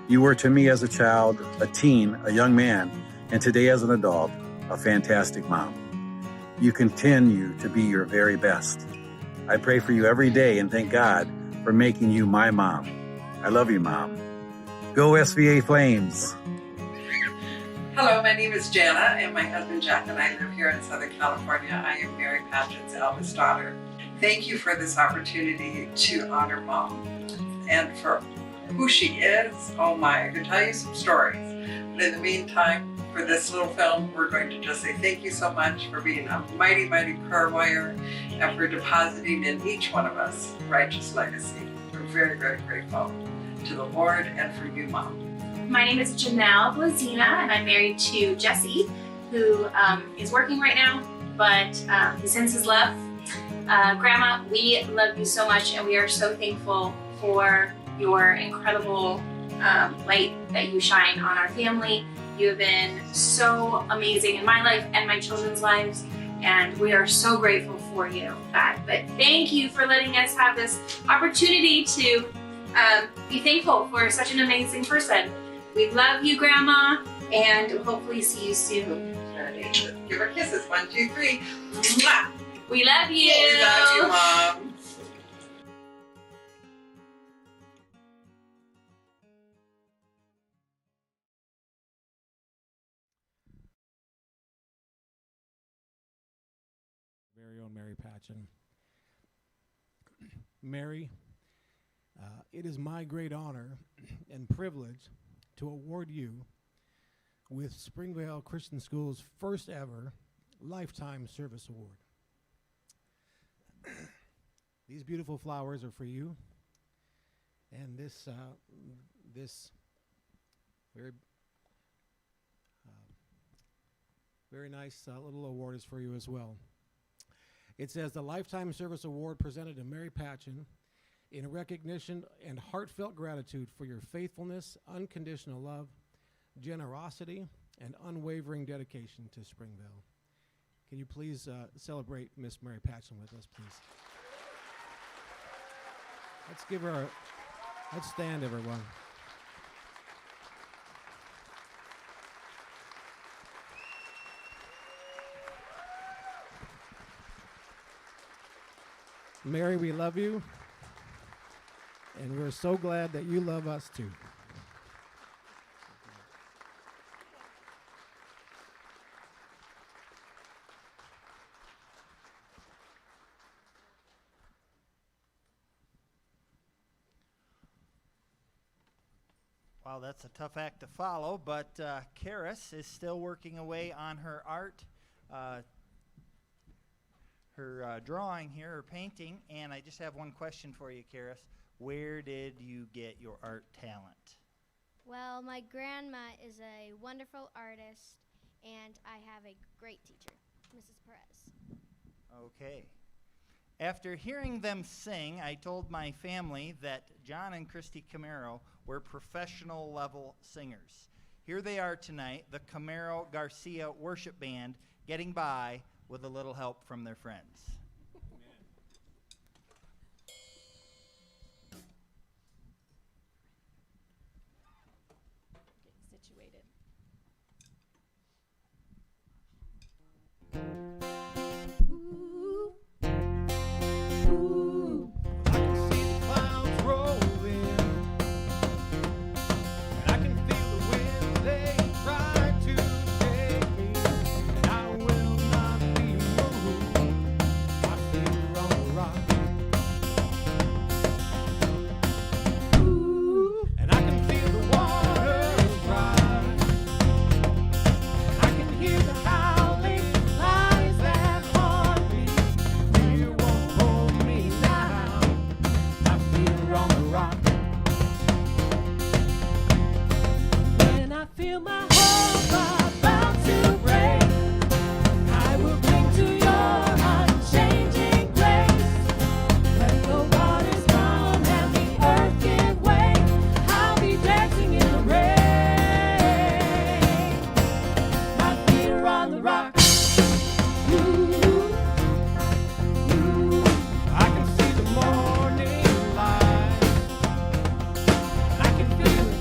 You were to me as a child, a teen, a young man, and today as an adult, a fantastic mom. You continue to be your very best. I pray for you every day and thank God for making you my mom. I love you, Mom. Go SVA Flames! Hello, my name is Jana, and my husband Jack and I live here in Southern California. I am Mary Patchen's eldest daughter. Thank you for this opportunity to honor Mom and for who she is. Oh my, I could tell you some stories. But in the meantime, for this little film, we're going to just say thank you so much for being a mighty, mighty prayer warrior and for depositing in each one of us righteous legacy. We're very, very grateful to the Lord and for you, Mom. My name is Janelle Blazina, and I'm married to Jesse, who is working right now, but he sends his love. Grandma, we love you so much, and we are so thankful for your incredible light that you shine on our family. You have been so amazing in my life and my children's lives, and we are so grateful for you. But thank you for letting us have this opportunity to be thankful for such an amazing person. We love you, Grandma, and hopefully see you soon. Give her kisses. 1, 2, 3. Mwah! We love you. We love you, Mom. very own Mary Patchen. Mary, it is my great honor and privilege to award you with Springvale Christian School's first ever Lifetime Service Award. These beautiful flowers are for you, and this very nice little award is for you as well. It says the Lifetime Service Award presented to Mary Patchen in recognition and heartfelt gratitude for your faithfulness, unconditional love, generosity, and unwavering dedication to Springvale. Can you please celebrate Miss Mary Patchen with us, please? Let's give her let's stand, everyone. Mary, we love you, and we're so glad that you love us too. Wow, that's a tough act to follow, but Karis is still working away on her art, her drawing here, her painting, and I just have one question for you, Karis. Where did you get your art talent? Well, my grandma is a wonderful artist, and I have a great teacher, Mrs. Perez. Okay. After hearing them sing, I told my family that John and Christy Camaro were professional level singers. Here they are tonight, the Camaro Garcia Worship Band, getting by with a little help from their friends. Getting situated.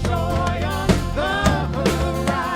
Joy on the horizon.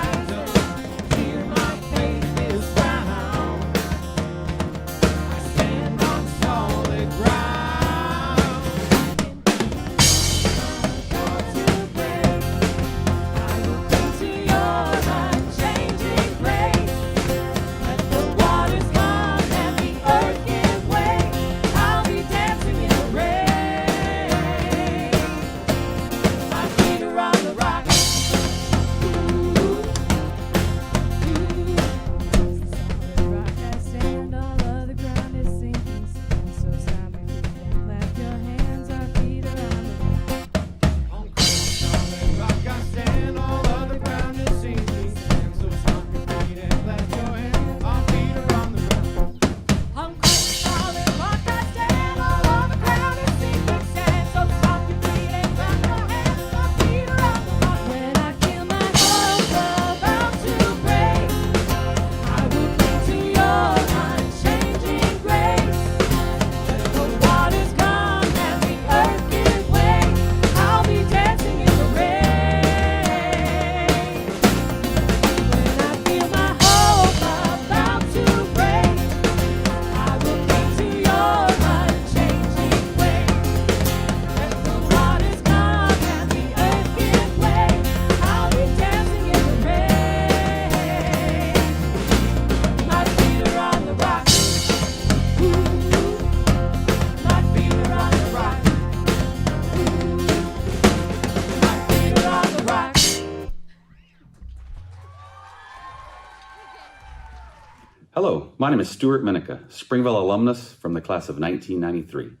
Hello, my name is Stuart Minica, Springville alumnus from the class of 1993.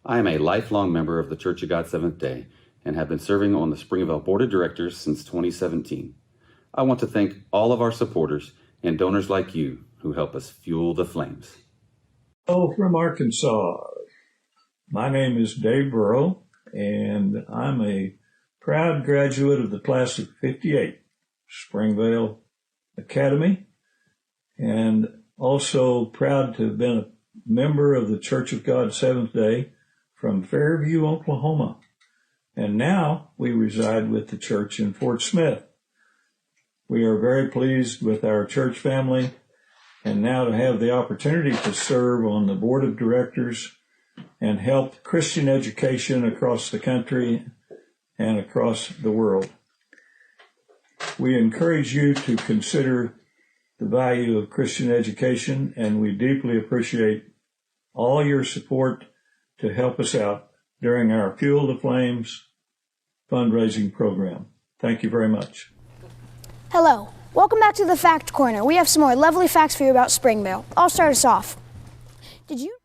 I am a lifelong member of the Church of God Seventh-day and have been serving on the Springville Board of Directors since 2017. I want to thank all of our supporters and donors like you who help us fuel the flames. Hello from Arkansas. My name is Dave Burrow, and I'm a proud graduate of the class of 58, Springvale Academy, and also proud to have been a member of the Church of God Seventh-day from Fairview, Oklahoma. And now we reside with the church in Fort Smith. We are very pleased with our church family, and now to have the opportunity to serve on the board of directors and help Christian education across the country and across the world. We encourage you to consider the value of Christian education, and we deeply appreciate all your support to help us out during our Fuel the Flames fundraising program. Thank you very much. Hello. Welcome back to the Fact Corner. We have some more lovely facts for you about Springvale. I'll start us off. Did you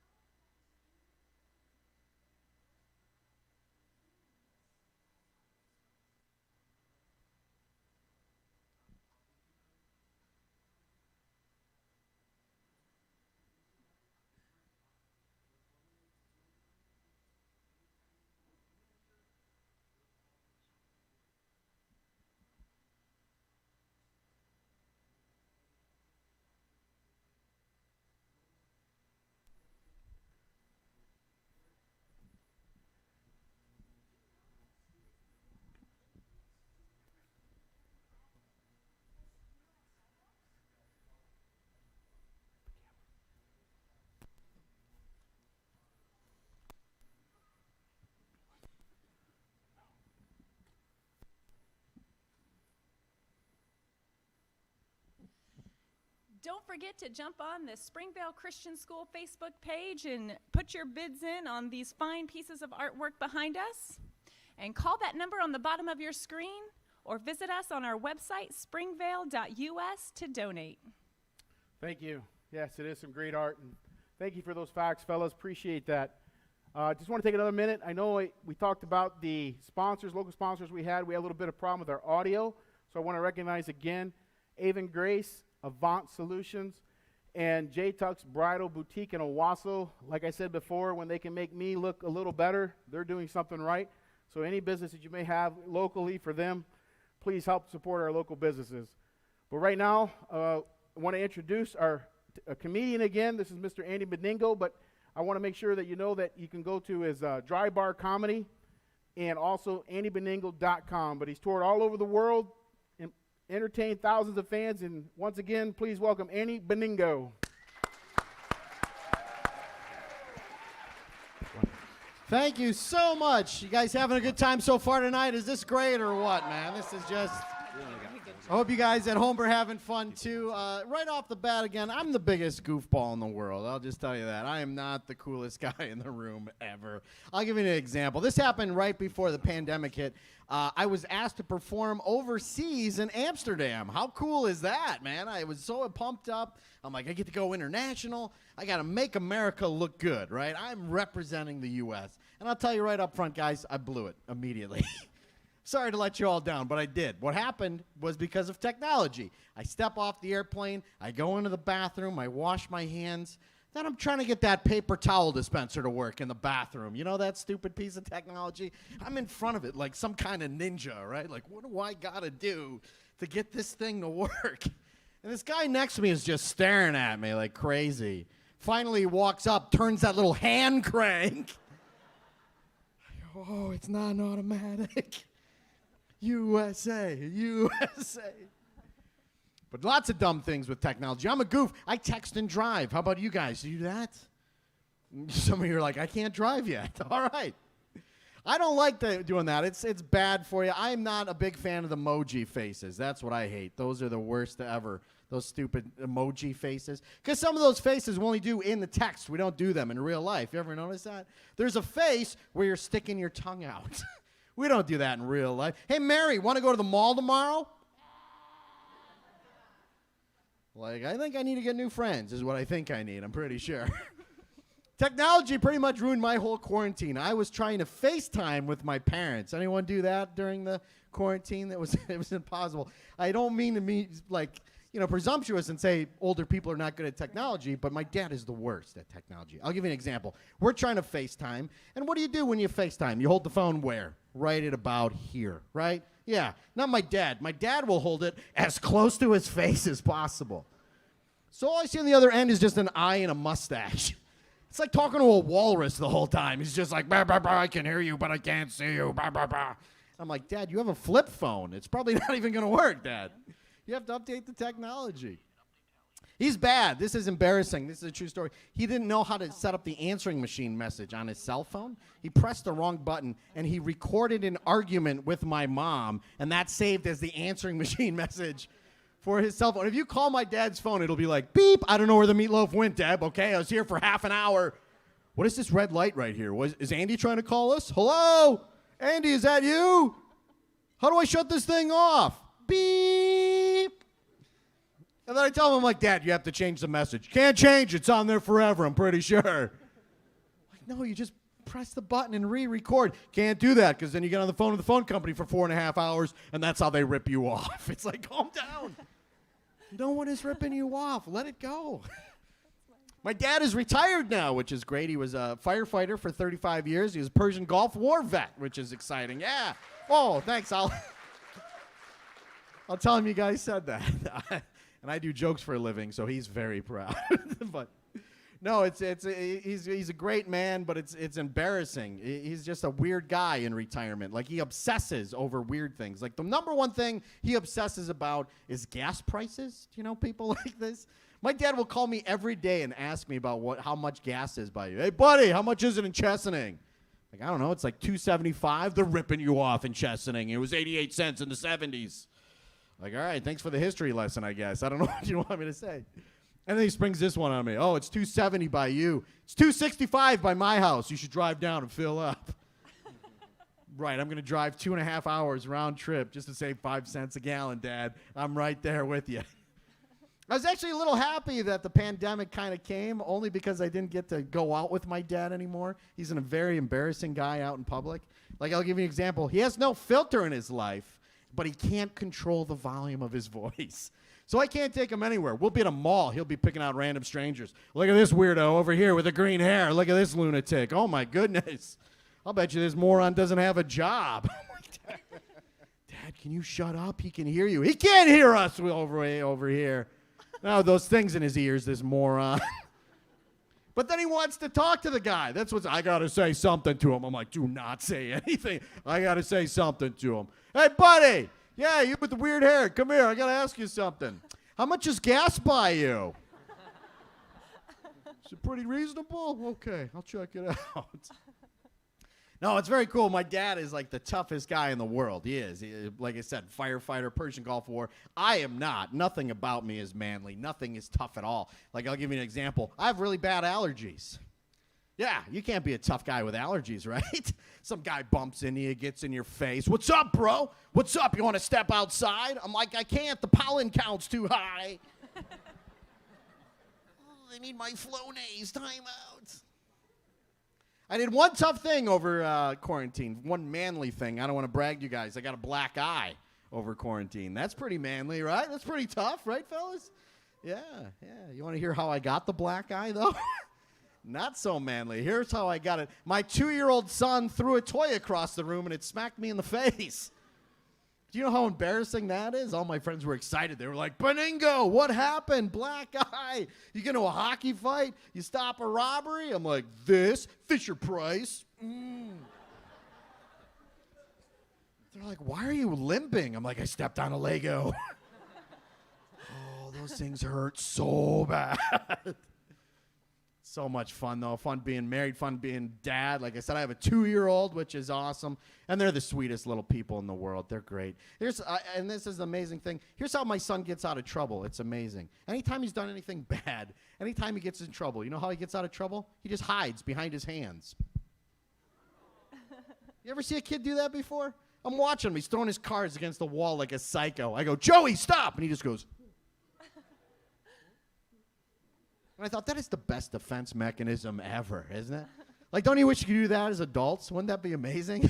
Don't forget to jump on the Springvale Christian School Facebook page and put your bids in on these fine pieces of artwork behind us. And call that number on the bottom of your screen or visit us on our website, springvale.us, to donate. Thank you. Yes, it is some great art. And thank you for those facts, fellas. Appreciate that. Just want to take another minute. I know we talked about the sponsors, local sponsors we had. We had a little bit of problem with our audio. So I want to recognize again Avon Grace, Avant Solutions, and J-Tuck's Bridal Boutique in Owasso. Like I said before, when they can make me look a little better, they're doing something right. So any business that you may have locally for them, please help support our local businesses. But right now, I want to introduce our comedian again. This is Mr. Andy Beningo, but I want to make sure that you know that you can go to his Dry Bar Comedy and also andybeningo.com. But he's toured all over the world, entertained thousands of fans, and once again, please welcome Andy Beningo. Thank you so much. You guys having a good time so far tonight? Is this great or what, man? This is just... I hope you guys at home are having fun, too. Right off the bat, again, I'm the biggest goofball in the world. I'll just tell you that. I am not the coolest guy in the room ever. I'll give you an example. This happened right before the pandemic hit. I was asked to perform overseas in Amsterdam. How cool is that, man? I was so pumped up. I'm like, I get to go international. I got to make America look good, right? I'm representing the U.S. And I'll tell you right up front, guys, I blew it immediately. Sorry to let you all down, but I did. What happened was because of technology. I step off the airplane, I go into the bathroom, I wash my hands. Then I'm trying to get that paper towel dispenser to work in the bathroom. You know that stupid piece of technology? I'm in front of it like some kind of ninja, right? Like, what do I got to do to get this thing to work? And this guy next to me is just staring at me like crazy. Finally, he walks up, turns that little hand crank. Oh, it's not an automatic. USA, USA. But lots of dumb things with technology. I'm a goof. I text and drive. How about you guys? Do you do that? Some of you are like, I can't drive yet. All right. I don't like doing that. It's bad for you. I'm not a big fan of the emoji faces. That's what I hate. Those are the worst ever. Those stupid emoji faces. Because some of those faces we only do in the text. We don't do them in real life. You ever notice that? There's a face where you're sticking your tongue out. We don't do that in real life. Hey, Mary, want to go to the mall tomorrow? Like, I think I need to get new friends is what I think I need. I'm pretty sure. Technology pretty much ruined my whole quarantine. I was trying to FaceTime with my parents. Anyone do that during the quarantine? It was impossible. I don't mean to be like, presumptuous and say older people are not good at technology, but my dad is the worst at technology. I'll give you an example. We're trying to FaceTime, and what do you do when you FaceTime? You hold the phone where? Right at about here, right? Yeah, not my dad. My dad will hold it as close to his face as possible. So all I see on the other end is just an eye and a mustache. It's like talking to a walrus the whole time. He's just like, bah, bah, bah, I can hear you, but I can't see you. Bah, bah, bah. I'm like, Dad, you have a flip phone. It's probably not even going to work, Dad. You have to update the technology. He's bad. This is embarrassing. This is a true story. He didn't know how to set up the answering machine message on his cell phone. He pressed the wrong button, and he recorded an argument with my mom, and that saved as the answering machine message for his cell phone. If you call my dad's phone, it'll be like, beep, I don't know where the meatloaf went, Deb. Okay, I was here for half an hour. What is this red light right here? Is Andy trying to call us? Hello? Andy, is that you? How do I shut this thing off? Beep. And then I tell him, I'm like, Dad, you have to change the message. Can't change. It's on there forever, I'm pretty sure. Like, no, you just press the button and re-record. Can't do that because then you get on the phone with the phone company for 4.5 hours, and that's how they rip you off. It's like, calm down. No one is ripping you off. Let it go. My dad is retired now, which is great. He was a firefighter for 35 years. He was a Persian Gulf War vet, which is exciting. Yeah. Oh, thanks. I'll tell him you guys said that. And I do jokes for a living, so he's very proud. But no, he's a great man, but it's embarrassing. He's just a weird guy in retirement. Like, he obsesses over weird things. Like, the number one thing he obsesses about is gas prices. Do you know people like this? My dad will call me every day and ask me about how much gas is by you. Hey, buddy, how much is it in Chesaning? Like, I don't know. It's like $2.75. They're ripping you off in Chesaning. It was 88 cents in the 70s. Like, all right, thanks for the history lesson, I guess. I don't know what you want me to say. And then he springs this one on me. Oh, it's $2.70 by you. It's $2.65 by my house. You should drive down and fill up. Right, I'm going to drive 2.5 hours round trip just to save 5 cents a gallon, Dad. I'm right there with you. I was actually a little happy that the pandemic kind of came, only because I didn't get to go out with my dad anymore. He's a very embarrassing guy out in public. Like, I'll give you an example. He has no filter in his life, but he can't control the volume of his voice. So I can't take him anywhere. We'll be at a mall. He'll be picking out random strangers. Look at this weirdo over here with the green hair. Look at this lunatic. Oh, my goodness. I'll bet you this moron doesn't have a job. Dad, can you shut up? He can hear you. He can't hear us over here. Now, those things in his ears, this moron. But then he wants to talk to the guy. That's what's, I got to say something to him. I'm like, do not say anything. I got to say something to him. Hey, buddy. Yeah, you with the weird hair. Come here. I got to ask you something. How much is gas by you? Is it pretty reasonable? Okay, I'll check it out. No, it's very cool. My dad is like the toughest guy in the world. He is. Like I said, firefighter, Persian Gulf War. I am not. Nothing about me is manly. Nothing is tough at all. Like, I'll give you an example. I have really bad allergies. Yeah, you can't be a tough guy with allergies, right? Some guy bumps into you, gets in your face. What's up, bro? What's up? You want to step outside? I'm like, I can't. The pollen count's too high. I need my Flonase. Time out. I did one tough thing over quarantine, one manly thing. I don't want to brag to you guys. I got a black eye over quarantine. That's pretty manly, right? That's pretty tough, right, fellas? Yeah. You want to hear how I got the black eye, though? Not so manly. Here's how I got it. My 2-year-old son threw a toy across the room, and it smacked me in the face. Do you know how embarrassing that is? All my friends were excited. They were like, Beningo, what happened? Black eye. You get into a hockey fight? You stop a robbery? I'm like, this? Fisher Price? They're like, why are you limping? I'm like, I stepped on a Lego. Oh, those things hurt so bad. So much fun, though. Fun being married, fun being dad. Like I said, I have a 2-year-old, which is awesome. And they're the sweetest little people in the world. They're great. And this is the amazing thing. Here's how my son gets out of trouble. It's amazing. Anytime he's done anything bad, anytime he gets in trouble, you know how he gets out of trouble? He just hides behind his hands. You ever see a kid do that before? I'm watching him. He's throwing his cards against the wall like a psycho. I go, Joey, stop! And he just goes. And I thought, that is the best defense mechanism ever, isn't it? Like, don't you wish you could do that as adults? Wouldn't that be amazing?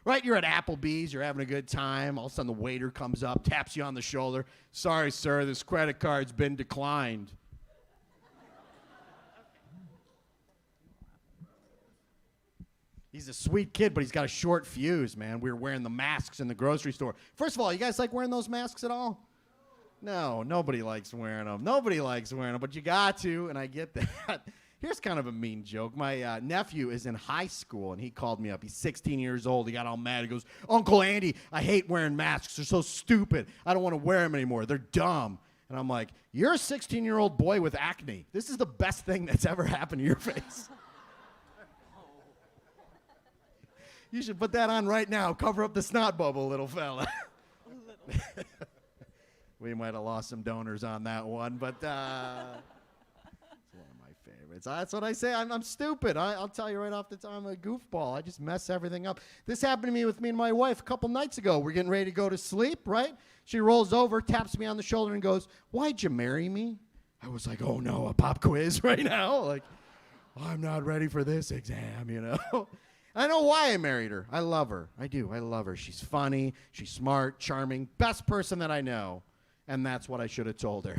Right? You're at Applebee's, you're having a good time. All of a sudden, the waiter comes up, taps you on the shoulder. Sorry, sir, this credit card's been declined. He's a sweet kid, but he's got a short fuse, man. We were wearing the masks in the grocery store. First of all, you guys like wearing those masks at all? No, nobody likes wearing them. Nobody likes wearing them, but you got to, and I get that. Here's kind of a mean joke. My nephew is in high school, and he called me up. He's 16 years old. He got all mad. He goes, Uncle Andy, I hate wearing masks. They're so stupid. I don't want to wear them anymore. They're dumb. And I'm like, you're a 16-year-old boy with acne. This is the best thing that's ever happened to your face. You should put that on right now. Cover up the snot bubble, little fella. We might have lost some donors on that one, but it's one of my favorites. That's what I say. I'm stupid. I'll tell you right off the top, I'm a goofball. I just mess everything up. This happened to me with me and my wife a couple nights ago. We're getting ready to go to sleep, right? She rolls over, taps me on the shoulder, and goes, "Why'd you marry me?" I was like, oh, no, a pop quiz right now? Like, I'm not ready for this exam, you know? I know why I married her. I love her. I do. I love her. She's funny. She's smart, charming, best person that I know. And that's what I should have told her.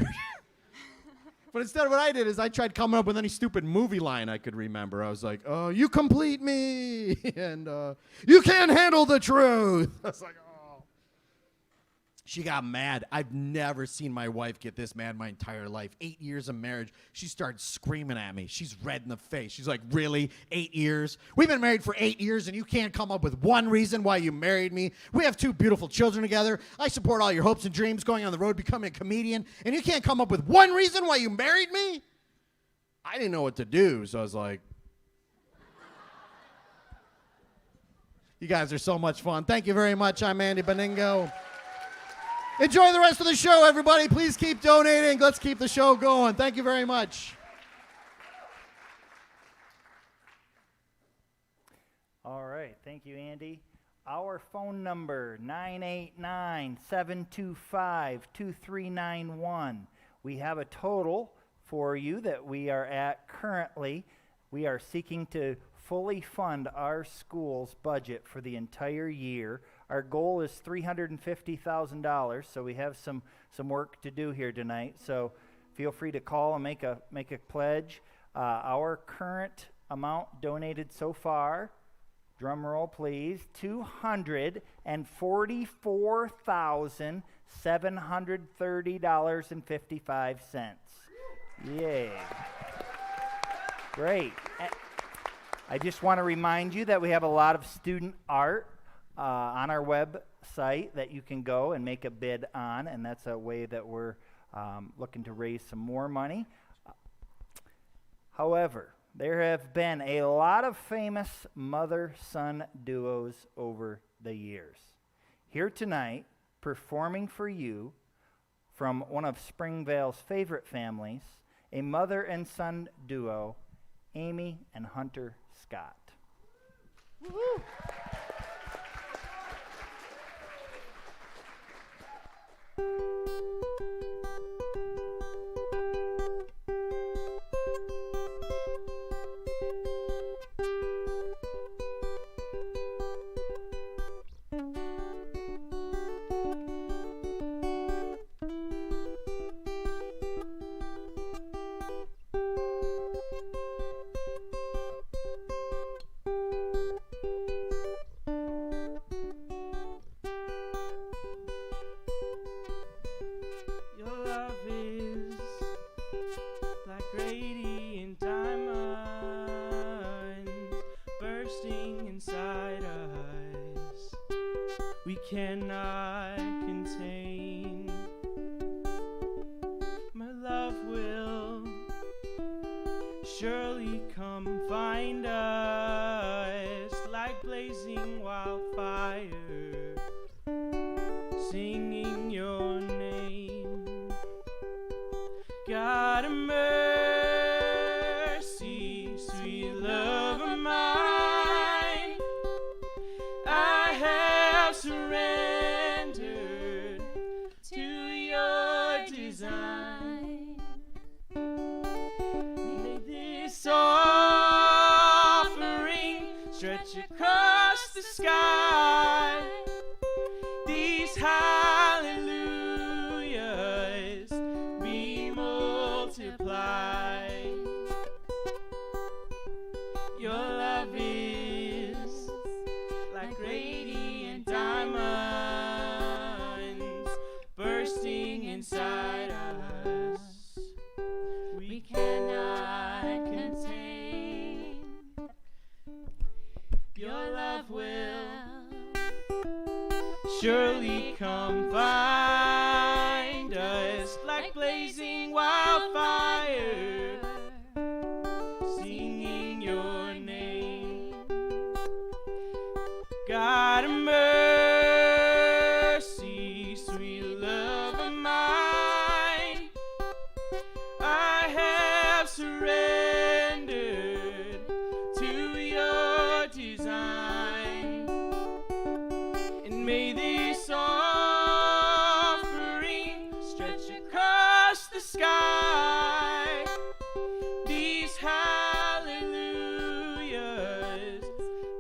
But instead, what I did is I tried coming up with any stupid movie line I could remember. I was like, oh, you complete me. And you can't handle the truth. I was like, oh. She got mad. I've never seen my wife get this mad my entire life. 8 years of marriage. She started screaming at me. She's red in the face. She's like, really? 8 years? We've been married for 8 years, and you can't come up with one reason why you married me? We have 2 beautiful children together. I support all your hopes and dreams going on the road, becoming a comedian, and you can't come up with one reason why you married me? I didn't know what to do, so I was like, you guys are so much fun. Thank you very much. I'm Andy Beningo. Enjoy the rest of the show, everybody. Please keep donating. Let's keep the show going. Thank you very much. All right. Thank you, Andy. Our phone number, 989-725-2391. We have a total for you that we are at currently. We are seeking to fully fund our school's budget for the entire year. Our goal is $350,000, so we have some work to do here tonight. So feel free to call and make a pledge. Our current amount donated so far, drum roll please, $244,730.55. Yay. Great. I just want to remind you that we have a lot of student art on our website that you can go and make a bid on, and that's a way that we're looking to raise some more money. However, there have been a lot of famous mother-son duos over the years. Here tonight, performing for you from one of Springvale's favorite families, a mother and son duo, Amy and Hunter Scott. Woo-hoo. Cannot contain. My love will surely come find us like blazing wildfire, singing your name. God of mercy, sweet love of mine, I have surrendered to your design. bursting inside us, we cannot contain. Your love will surely come find us like blazing wildfire, singing your name. God of mercy, sweet love of mine, I have surrendered to your design, and may this offering stretch across the sky. These hallelujahs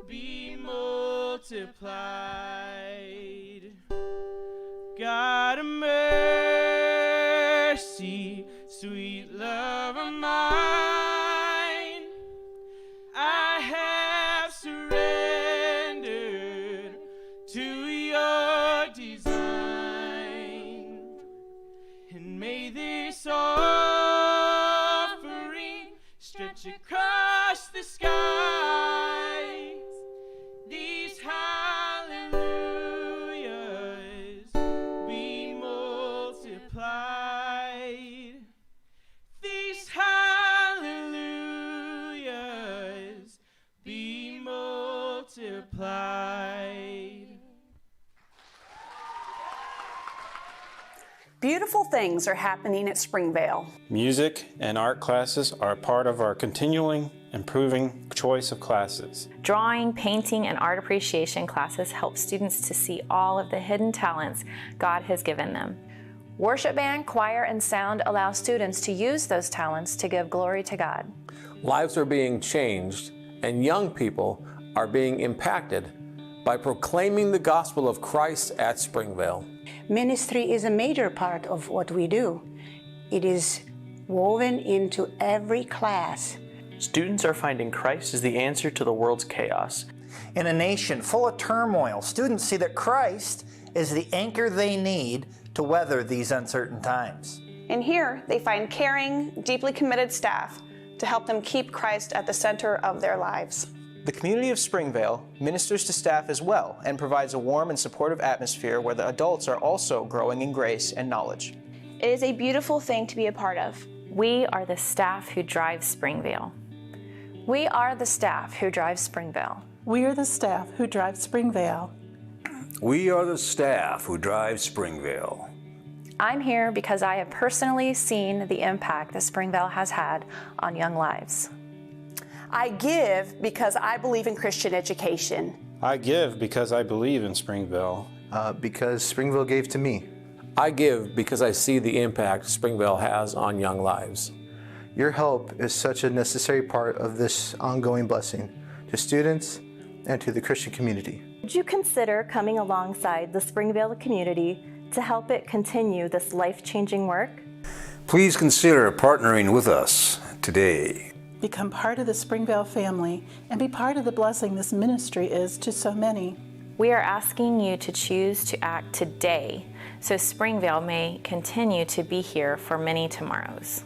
be multiplied. God of mercy, sweet love of mine, I have surrendered to your design, and may this offering stretch across the skies. These hallelujahs be multiplied. These hallelujahs be multiplied. Beautiful things are happening at Springvale. Music and art classes are a part of our continuing, improving choice of classes. Drawing, painting, and art appreciation classes help students to see all of the hidden talents God has given them. Worship band, choir, and sound allow students to use those talents to give glory to God. Lives are being changed, and young people are being impacted by proclaiming the gospel of Christ at Springvale. Ministry is a major part of what we do. It is woven into every class. Students are finding Christ as the answer to the world's chaos. In a nation full of turmoil, students see that Christ is the anchor they need to weather these uncertain times. And here they find caring, deeply committed staff to help them keep Christ at the center of their lives. The community of Springvale ministers to staff as well and provides a warm and supportive atmosphere where the adults are also growing in grace and knowledge. It is a beautiful thing to be a part of. We are the staff who drive Springvale. We are the staff who drive Springvale. We are the staff who drive Springvale. We are the staff who drive Springvale. I'm here because I have personally seen the impact that Springvale has had on young lives. I give because I believe in Christian education. I give because I believe in Springvale. Because Springvale gave to me. I give because I see the impact Springvale has on young lives. Your help is such a necessary part of this ongoing blessing to students and to the Christian community. Would you consider coming alongside the Springvale community to help it continue this life-changing work? Please consider partnering with us today. Become part of the Springvale family and be part of the blessing this ministry is to so many. We are asking you to choose to act today so Springvale may continue to be here for many tomorrows.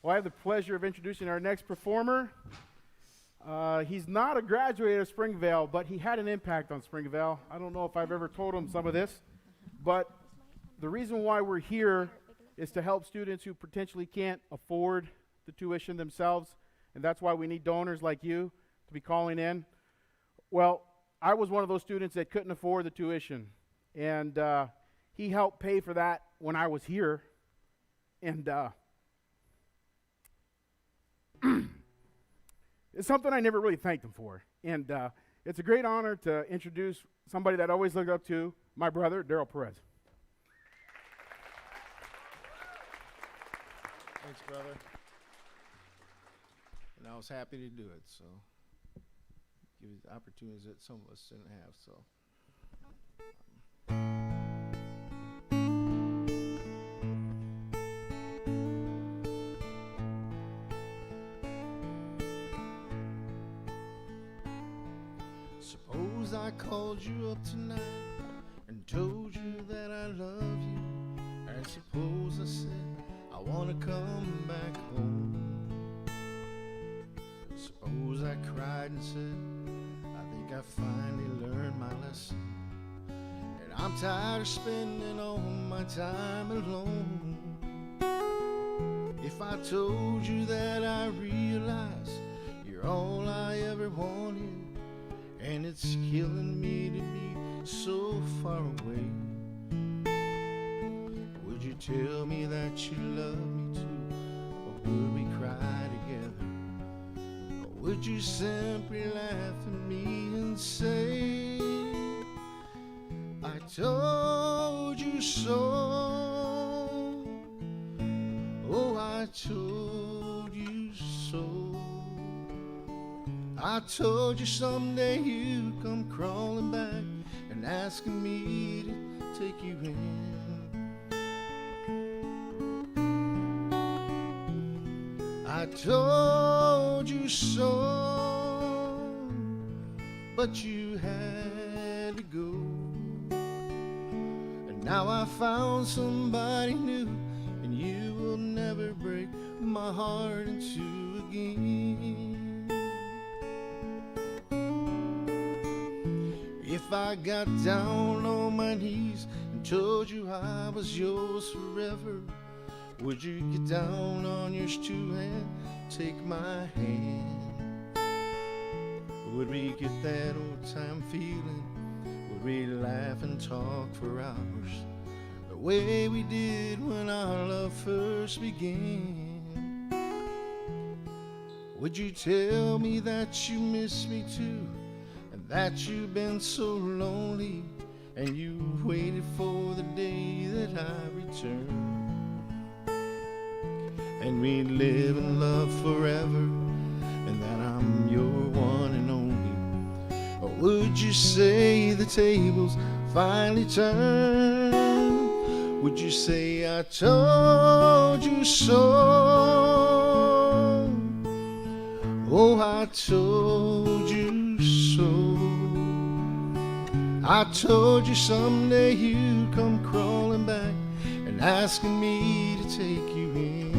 Well, I have the pleasure of introducing our next performer. He's not a graduate of Springvale, but he had an impact on Springvale. I don't know if I've ever told him some of this, but the reason why we're here is to help students who potentially can't afford the tuition themselves, and that's why we need donors like you to be calling in. Well, I was one of those students that couldn't afford the tuition, and he helped pay for that when I was here, and It's something I never really thanked them for. And it's a great honor to introduce somebody that I always looked up to, my brother, Daryl Perez. Thanks, brother. And I was happy to do it, so give you the opportunities that some of us didn't have, so. Suppose I called you up tonight and told you that I love you, and suppose I said I want to come back home. Suppose I cried and said I think I finally learned my lesson, and I'm tired of spending all my time alone. If I told you that I realize you're all I ever wanted, and it's killing me to be so far away, would you tell me that you love me too, or would we cry together? Or would you simply laugh at me and say, I told you so? Oh, I told you so. I told you someday you'd come crawling back and asking me to take you in. I told you so, but you had to go. And now I found somebody new, and you will never break my heart in two again. If I got down on my knees and told you I was yours forever, would you get down on yours too and take my hand? Would we get that old time feeling? Would we laugh and talk for hours the way we did when our love first began? Would you tell me that you miss me too, that you've been so lonely, and you waited for the day that I return, and we'd live in love forever, and that I'm your one and only? Or would you say the tables finally turned? Would you say I told you so? Oh, I told you so. I told you someday you'd come crawling back and asking me to take you in.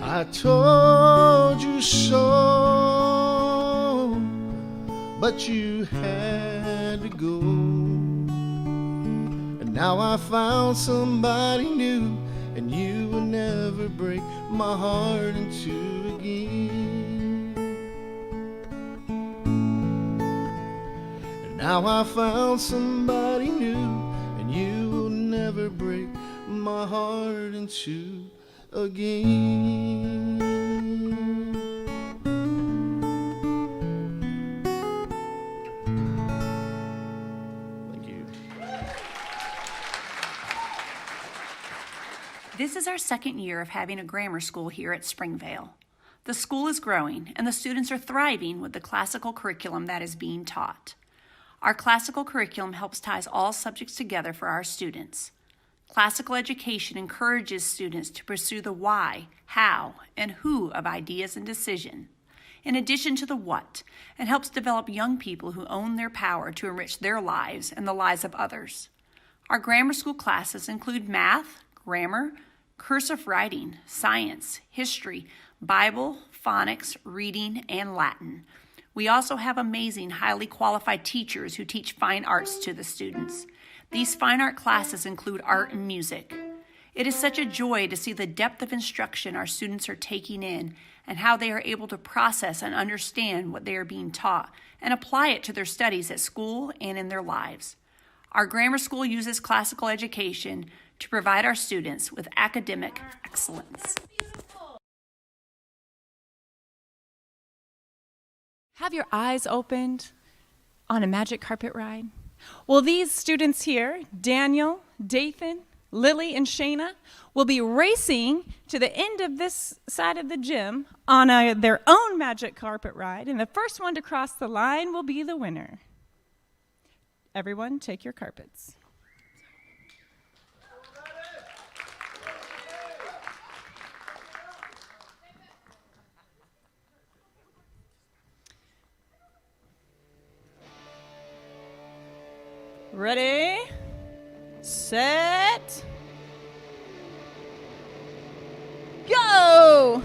I told you so, but you had to go. And now I found somebody new, and you will never break my heart in two again. And now I found somebody new, and you will never break my heart in two again. Thank you. This is our second year of having a grammar school here at Springvale. The school is growing, and the students are thriving with the classical curriculum that is being taught. Our classical curriculum helps ties all subjects together for our students. Classical education encourages students to pursue the why, how, and who of ideas and decision, in addition to the what, and helps develop young people who own their power to enrich their lives and the lives of others. Our grammar school classes include math, grammar, cursive writing, science, history, Bible, phonics, reading, and Latin. We also have amazing, highly qualified teachers who teach fine arts to the students. These fine art classes include art and music. It is such a joy to see the depth of instruction our students are taking in and how they are able to process and understand what they are being taught and apply it to their studies at school and in their lives. Our grammar school uses classical education to provide our students with academic excellence. Have your eyes opened on a magic carpet ride? Well, these students here, Daniel, Dathan, Lily, and Shayna, will be racing to the end of this side of the gym on their own magic carpet ride, and the first one to cross the line will be the winner. Everyone, take your carpets. Ready, set, go!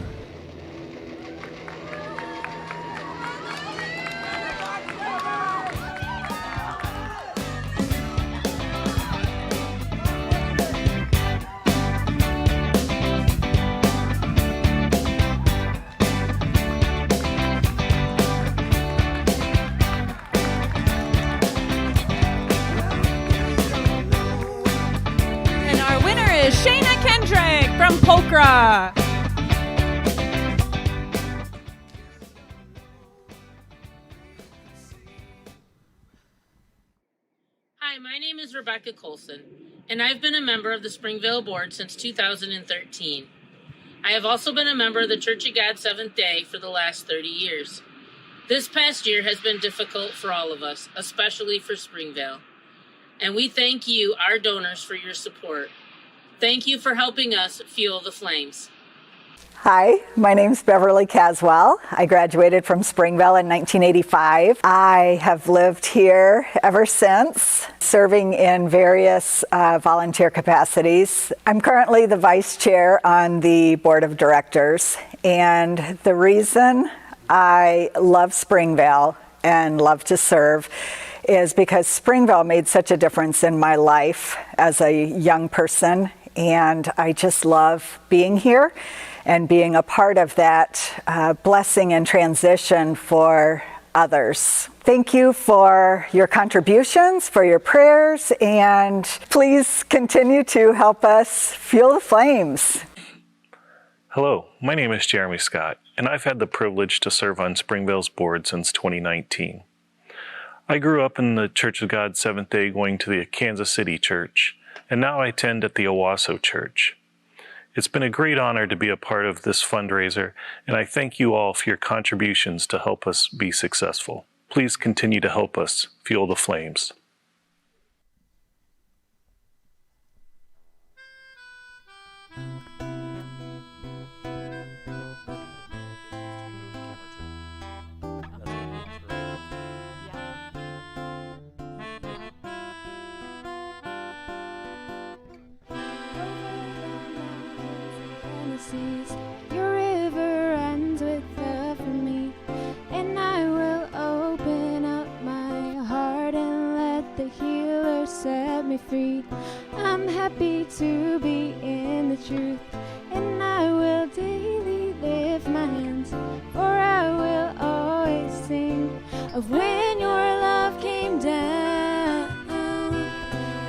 Shayna Kendrick from Pokra. Hi, my name is Rebecca Colson, and I've been a member of the Springvale Board since 2013. I have also been a member of the Church of God Seventh-day for the last 30 years. This past year has been difficult for all of us, especially for Springvale. And we thank you, our donors, for your support. Thank you for helping us fuel the flames. Hi, my name's Beverly Caswell. I graduated from Springvale in 1985. I have lived here ever since, serving in various volunteer capacities. I'm currently the vice chair on the board of directors, and the reason I love Springvale and love to serve is because Springvale made such a difference in my life as a young person, and I just love being here and being a part of that blessing and transition for others. Thank you for your contributions, for your prayers, and please continue to help us fuel the flames. Hello, my name is Jeremy Scott, and I've had the privilege to serve on Springvale's board since 2019. I grew up in the Church of God Seventh-day, going to the Kansas City Church, and now I attend at the Owasso Church. It's been a great honor to be a part of this fundraiser, and I thank you all for your contributions to help us be successful. Please continue to help us fuel the flames. Your river runs with love for me, and I will open up my heart and let the healer set me free. I'm happy to be in the truth, and I will daily lift my hands, for I will always sing of when your love came down.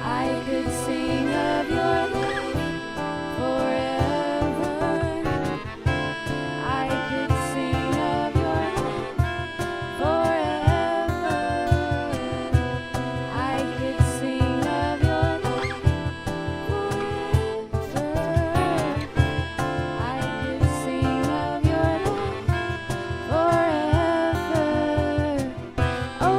I could sing of your love forever. Oh,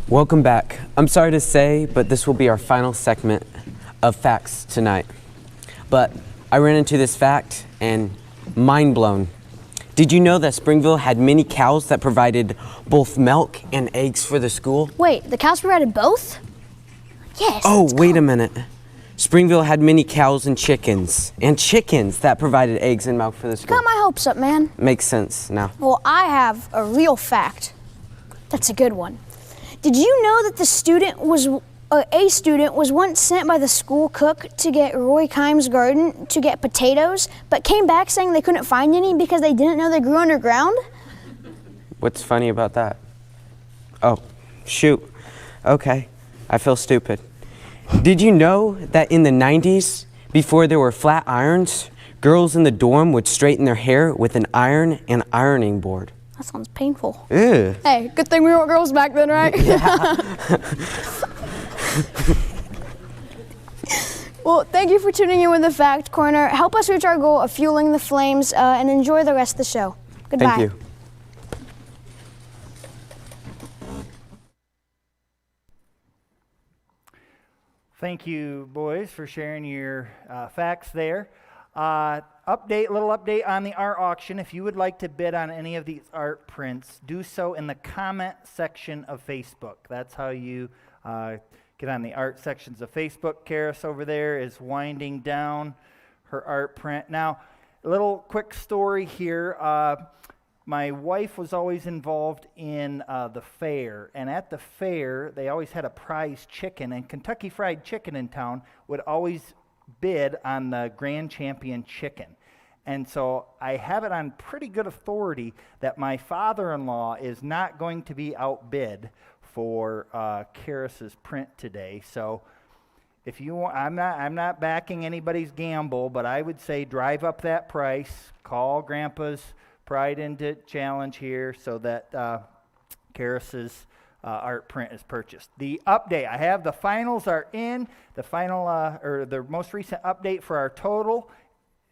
Welcome back. I'm sorry to say, but this will be our final segment of facts tonight. But I ran into this fact and mind blown. Did you know that Springville had many cows that provided both milk and eggs for the school? Wait, the cows provided both? Yes. Oh, wait a minute. Springville had many cows and chickens that provided eggs and milk for the school. Got my hopes up, man. Makes sense now. Well, I have a real fact. That's a good one. Did you know that a student was once sent by the school cook to get Roy Kimes' garden to get potatoes, but came back saying they couldn't find any because they didn't know they grew underground? What's funny about that? Oh, shoot. Okay, I feel stupid. Did you know that in the 90s, before there were flat irons, girls in the dorm would straighten their hair with an iron and ironing board? That sounds painful. Ew. Hey, good thing we weren't girls back then, right? Well, thank you for tuning in with the Fact Corner. Help us reach our goal of fueling the flames and enjoy the rest of the show. Goodbye. Thank you. Thank you, boys, for sharing your facts there. Little update on the art auction. If you would like to bid on any of these art prints, do so in the comment section of Facebook. That's how you get on the art sections of Facebook. Karis over there is winding down her art print. Now, a little quick story here. My wife was always involved in the fair, and at the fair, they always had a prize chicken, and Kentucky Fried Chicken in town would always bid on the grand champion chicken. And so I have it on pretty good authority that my father-in-law is not going to be outbid for Karis's print today. So if you want, I'm not backing anybody's gamble, but I would say drive up that price, call Grandpa's Pride into challenge here so that Karis's art print is purchased. The update, I have the finals are in, the final or the most recent update for our total,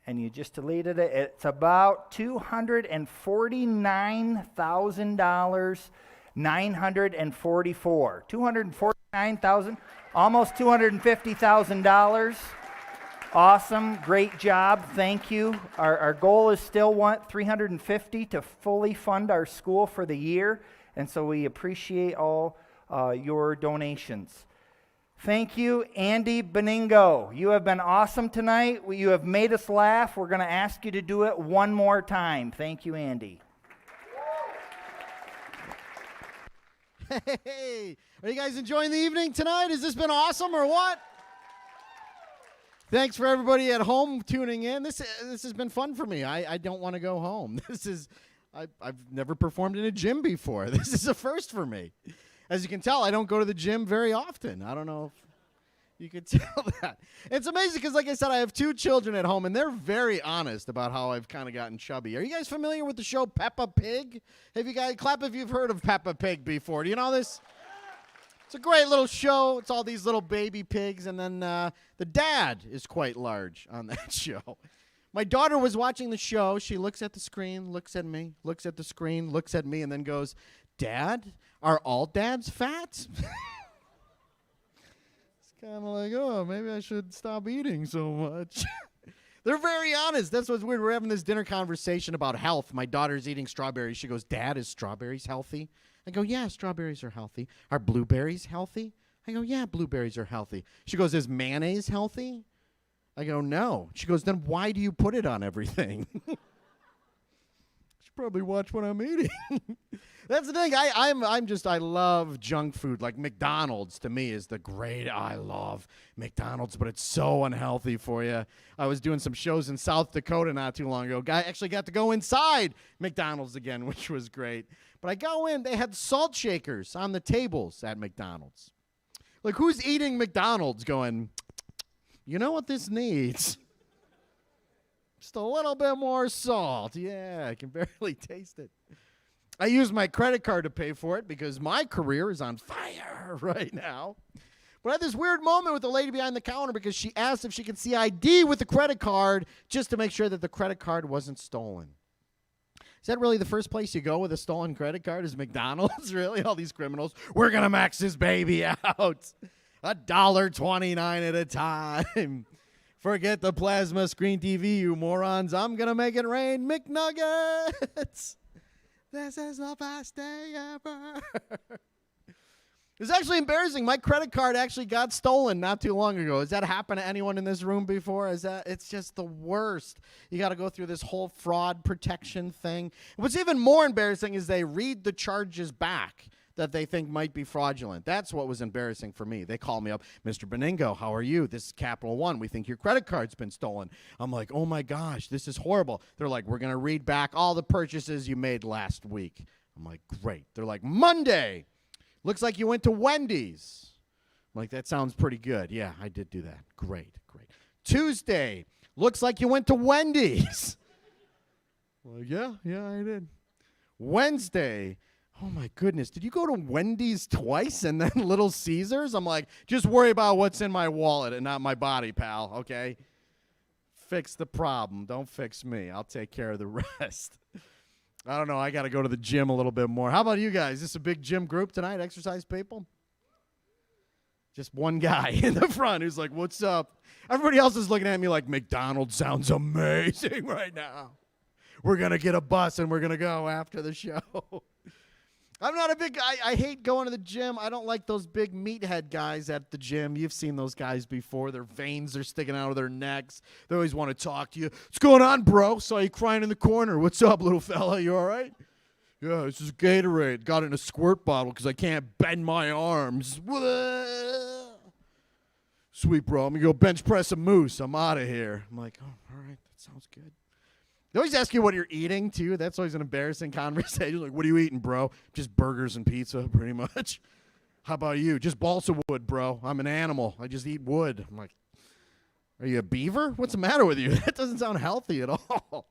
and you just deleted it. It's about $249,944. $249,000, almost $250,000. Awesome, great job, thank you. Our goal is still $350 to fully fund our school for the year, and so we appreciate all your donations. Thank you, Andy Beningo. You have been awesome tonight. You have made us laugh. We're going to ask you to do it one more time. Thank you, Andy. Hey, are you guys enjoying the evening tonight? Has this been awesome or what? Thanks for everybody at home tuning in. This has been fun for me. I don't want to go home. I've never performed in a gym before. This is a first for me. As you can tell, I don't go to the gym very often. I don't know if you could tell that. It's amazing because, like I said, I have 2 children at home, and they're very honest about how I've kind of gotten chubby. Are you guys familiar with the show Peppa Pig? Have you guys, clap if you've heard of Peppa Pig before. Do you know this? It's a great little show. It's all these little baby pigs, and then the dad is quite large on that show. My daughter was watching the show. She looks at the screen, looks at me, looks at the screen, looks at me, and then goes, "Dad, are all dads fat?" It's kind of like, oh, maybe I should stop eating so much. They're very honest. That's what's weird. We're having this dinner conversation about health. My daughter's eating strawberries. She goes, "Dad, is strawberries healthy?" I go, "Yeah, strawberries are healthy." "Are blueberries healthy?" I go, "Yeah, blueberries are healthy." She goes, "Is mayonnaise healthy?" I go, "No." She goes, "Then why do you put it on everything?" Should probably watch what I'm eating. That's the thing. I love junk food. Like McDonald's to me is the great. I love McDonald's, but it's so unhealthy for you. I was doing some shows in South Dakota not too long ago. I actually got to go inside McDonald's again, which was great. But I go in, they had salt shakers on the tables at McDonald's. Like, who's eating McDonald's going, "You know what this needs? Just a little bit more salt." Yeah, I can barely taste it. I use my credit card to pay for it because my career is on fire right now. But I had this weird moment with the lady behind the counter because she asked if she could see ID with the credit card just to make sure that the credit card wasn't stolen. Is that really the first place you go with a stolen credit card is McDonald's? Really? All these criminals. We're going to max this baby out. $1.29 at a time. Forget the plasma screen TV, you morons. I'm going to make it rain McNuggets. This is the best day ever. It's actually embarrassing. My credit card actually got stolen not too long ago. Has that happened to anyone in this room before? It's just the worst. You got to go through this whole fraud protection thing. What's even more embarrassing is they read the charges back that they think might be fraudulent. That's what was embarrassing for me. They call me up, Mr. Beningo, how are you? This is Capital One. We think your credit card's been stolen. I'm like, oh my gosh, this is horrible. They're like, we're going to read back all the purchases you made last week. I'm like, great. They're like, Monday. Looks like you went to Wendy's. I'm like, that sounds pretty good. Yeah, I did do that. Great. Tuesday. Looks like you went to Wendy's. Well, yeah, I did. Wednesday. Oh, my goodness. Did you go to Wendy's twice and then Little Caesars? I'm like, just worry about what's in my wallet and not my body, pal, okay? Fix the problem. Don't fix me. I'll take care of the rest. I don't know. I got to go to the gym a little bit more. How about you guys? Is this a big gym group tonight, exercise people? Just one guy in the front who's like, what's up? Everybody else is looking at me like, McDonald's sounds amazing right now. We're going to get a bus and we're going to go after the show. I'm not a big guy. I hate going to the gym. I don't like those big meathead guys at the gym. You've seen those guys before. Their veins are sticking out of their necks. They always want to talk to you. What's going on, bro? Saw you crying in the corner. What's up, little fella? You all right? Yeah, this is Gatorade. Got it in a squirt bottle because I can't bend my arms. Sweet, bro. I'm going to go bench press a moose. I'm out of here. I'm like, oh, all right. That sounds good. They always ask you what you're eating, too. That's always an embarrassing conversation. Like, what are you eating, bro? Just burgers and pizza, pretty much. How about you? Just balsa wood, bro. I'm an animal. I just eat wood. I'm like, are you a beaver? What's the matter with you? That doesn't sound healthy at all.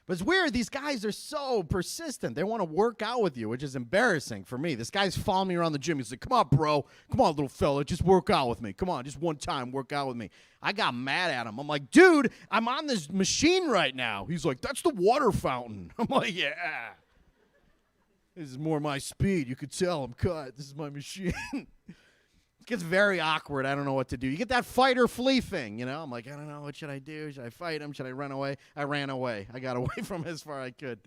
But it's weird. These guys are so persistent. They want to work out with you, which is embarrassing for me. This guy's following me around the gym. He's like, come on, bro. Come on, little fella. Just work out with me. Come on, just one time, work out with me. I got mad at him. I'm like, dude, I'm on this machine right now. He's like, that's the water fountain. I'm like, yeah. This is more my speed. You could tell I'm cut. This is my machine. It gets very awkward. I don't know what to do. You get that fight or flee thing, you know? I'm like, I don't know. What should I do? Should I fight him? Should I run away? I ran away. I got away from him as far as I could.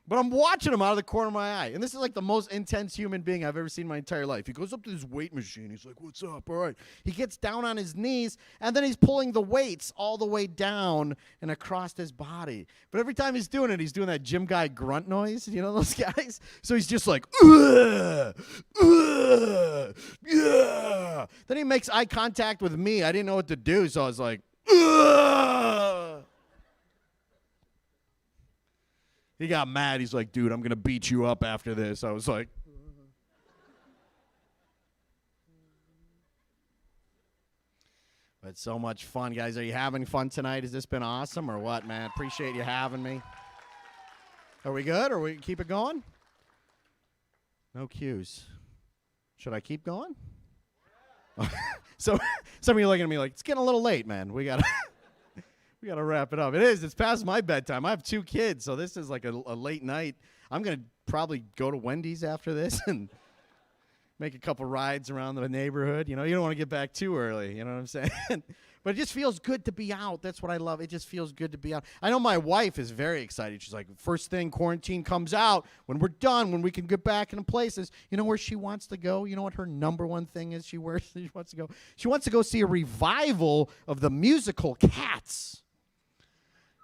But I'm watching him out of the corner of my eye. And this is like the most intense human being I've ever seen in my entire life. He goes up to this weight machine. He's like, what's up? All right. He gets down on his knees, and then he's pulling the weights all the way down and across his body. But every time he's doing it, he's doing that gym guy grunt noise. You know those guys? So he's just like, ugh, ugh, yeah. Then he makes eye contact with me. I didn't know what to do, so I was like, ugh. He got mad. He's like, dude, I'm going to beat you up after this. I was like, but so much fun, guys. Are you having fun tonight? Has this been awesome or what, man? Appreciate you having me. Are we good? Or we keep it going? No cues. Should I keep going? So some of you are looking at me like, it's getting a little late, man. We got to wrap it up. It is. It's past my bedtime. I have 2 kids, so this is like a late night. I'm going to probably go to Wendy's after this and make a couple rides around the neighborhood. You know, you don't want to get back too early. You know what I'm saying? But it just feels good to be out. That's what I love. It just feels good to be out. I know my wife is very excited. She's like, first thing quarantine comes out, when we're done, when we can get back into places, you know where she wants to go? You know what her number one thing is she wants to go? She wants to go see a revival of the musical Cats.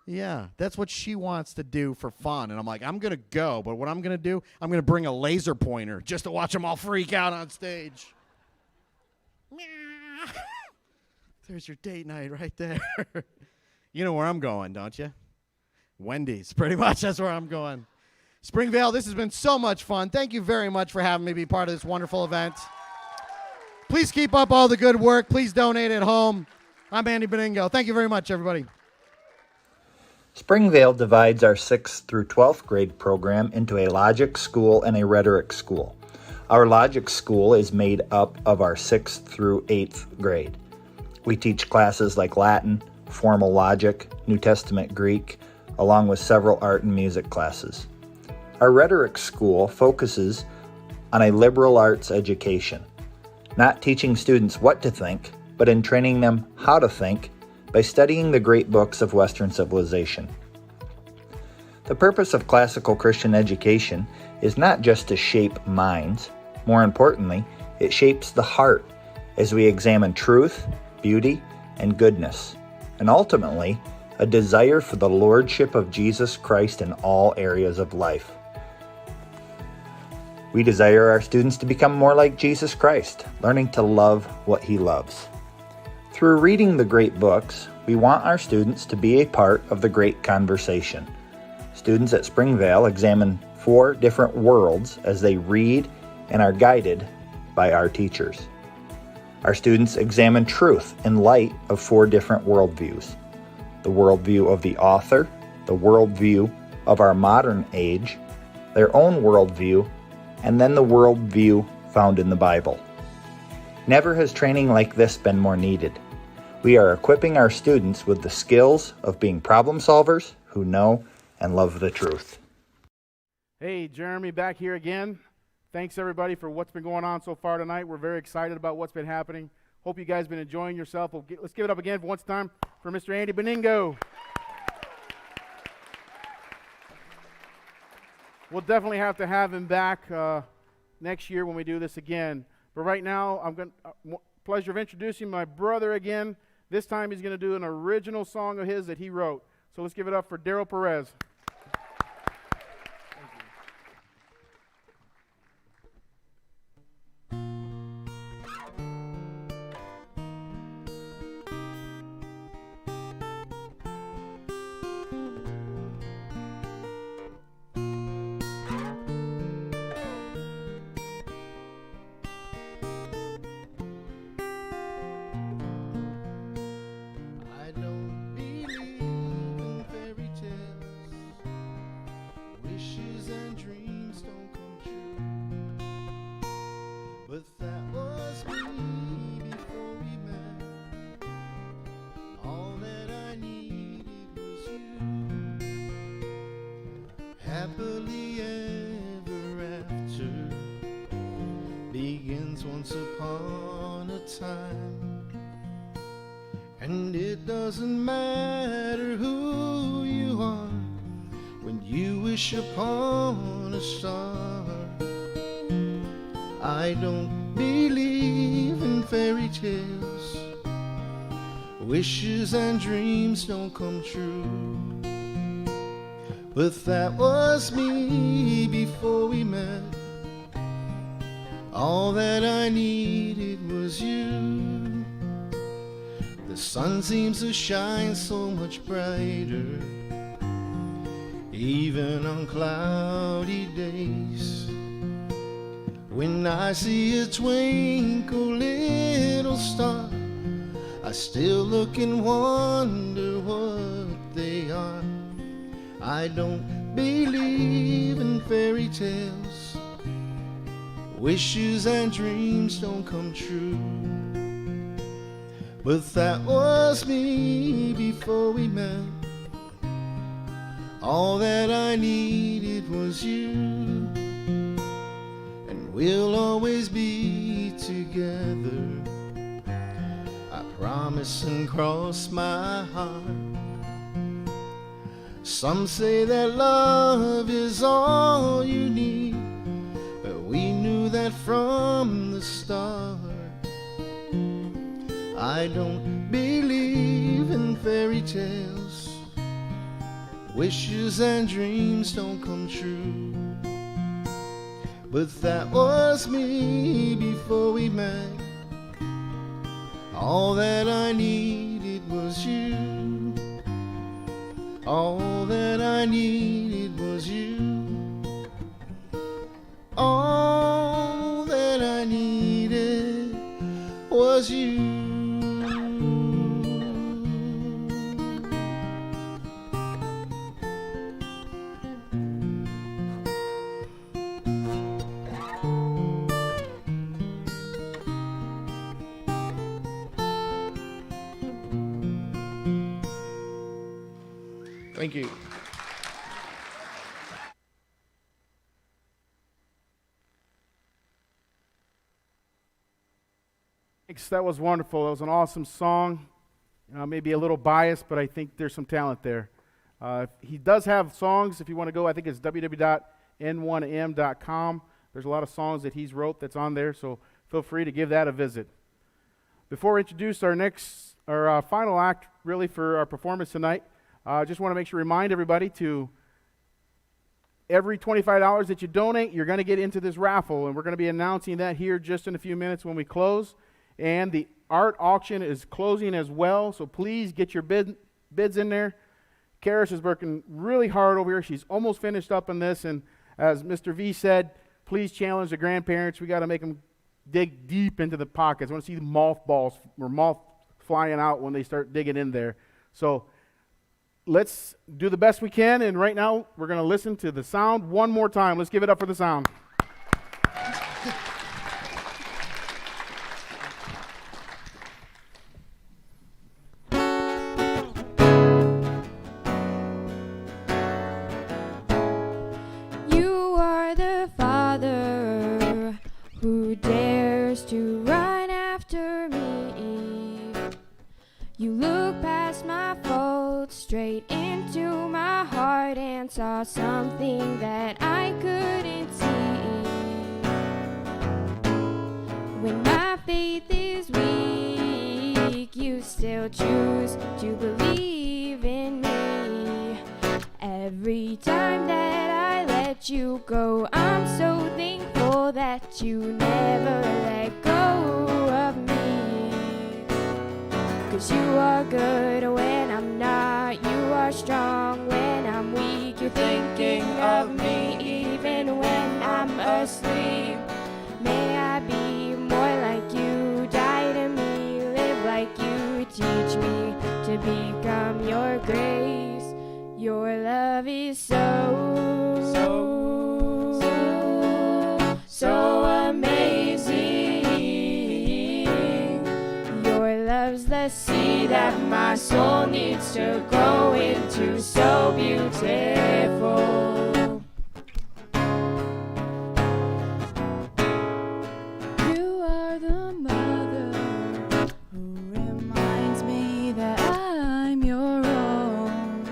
Yeah, that's what she wants to do for fun. And I'm like, I'm going to go, but what I'm going to do, I'm going to bring a laser pointer just to watch them all freak out on stage. There's your date night right there. You know where I'm going, don't you? Wendy's, pretty much. That's where I'm going. Springvale, this has been so much fun. Thank you very much for having me be part of this wonderful event. Please keep up all the good work. Please donate at home. I'm Andy Beningo. Thank you very much, everybody. Springvale divides our 6th through 12th grade program into a logic school and a rhetoric school. Our logic school is made up of our 6th through 8th grade. We teach classes like Latin, formal logic, New Testament Greek, along with several art and music classes. Our rhetoric school focuses on a liberal arts education, not teaching students what to think, but in training them how to think by studying the great books of Western civilization. The purpose of classical Christian education is not just to shape minds. More importantly, it shapes the heart as we examine truth, beauty, and goodness, and ultimately, a desire for the lordship of Jesus Christ in all areas of life. We desire our students to become more like Jesus Christ, learning to love what he loves. Through reading the great books, we want our students to be a part of the great conversation. Students at Springvale examine 4 different worlds as they read and are guided by our teachers. Our students examine truth in light of 4 different worldviews. The worldview of the author, the worldview of our modern age, their own worldview, and then the worldview found in the Bible. Never has training like this been more needed. We are equipping our students with the skills of being problem solvers who know and love the truth. Hey, Jeremy back here again. Thanks everybody for what's been going on so far tonight. We're very excited about what's been happening. Hope you guys have been enjoying yourself. Let's give it up again for once time for Mr. Andy Beningo. We'll definitely have to have him back next year when we do this again. But right now, I'm going pleasure of introducing my brother again. This time he's going to do an original song of his that he wrote. So let's give it up for Daryl Perez. Happily ever after begins once upon a time, and it doesn't matter who you are when you wish upon a star. I don't believe in fairy tales, wishes and dreams don't come true. But that was me before we met. All that I needed was you. The sun seems to shine so much brighter, even on cloudy days. When I see a twinkle little star, I still look and wonder what they are. I don't believe in fairy tales, wishes and dreams don't come true. But that was me before we met. All that I needed was you, and we'll always be together. I promise and cross my heart. Some say that love is all you need, but we knew that from the start. I don't believe in fairy tales, wishes and dreams don't come true. But that was me before we met. All that I needed was you. All that I needed was you. All that I needed was you. Thank you. Thanks. That was wonderful. That was an awesome song. Maybe a little biased, but I think there's some talent there. He does have songs. If you want to go, I think it's www.n1m.com. There's a lot of songs that he's wrote that's on there, so feel free to give that a visit. Before we introduce our final act, really, for our performance tonight, I just want to make sure remind everybody to every $25 that you donate, you're going to get into this raffle, and we're going to be announcing that here just in a few minutes when we close. And the art auction is closing as well, so please get your bids in there. Karis is working really hard over here. She's almost finished up on this, and as Mr. V said, please challenge the grandparents. We got to make them dig deep into the pockets. I want to see the mothballs or moth flying out when they start digging in there. So let's do the best we can, and right now we're going to listen to the sound one more time. Let's give it up for the sound. You are the Father who dares to run after me. You look past my faults straight into my heart and saw something that I couldn't see. When my faith is weak, you still choose to believe in me. Every time that I let you go, I'm so thankful that you never let go of me. 'Cause you are good when I'm not, you are strong when I'm weak. You're thinking of me even when I'm asleep. May I be more like you, die to me, live like you. Teach me to become your grace. Your love is so amazing. Your love's the seed that my soul needs to grow into, so beautiful. You are the mother who reminds me that I'm your own.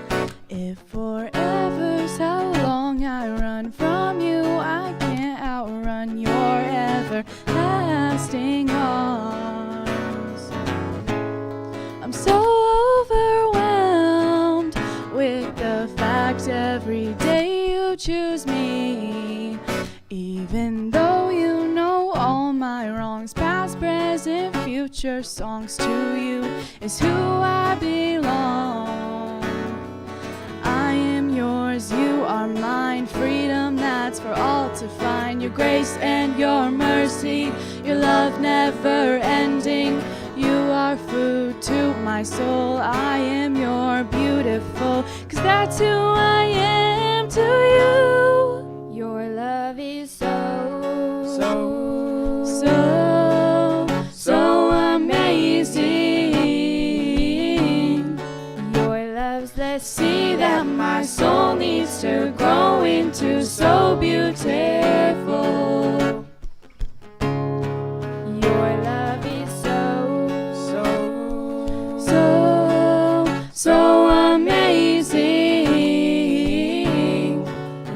If forever's how long I run from you, I can't outrun your everlasting arms. I'm so overwhelmed with the fact every day you choose me. Even though you know all my wrongs, past, present, future, songs to you is who I belong. I am yours, you are mine, freedom that's for all to find. Your grace and your mercy, your love never ending. You are food to my soul, I am your beautiful, 'cause that's who I am to you. Your love is so amazing. Your love's the seed that my soul needs to grow into, so beautiful. Your love is so amazing.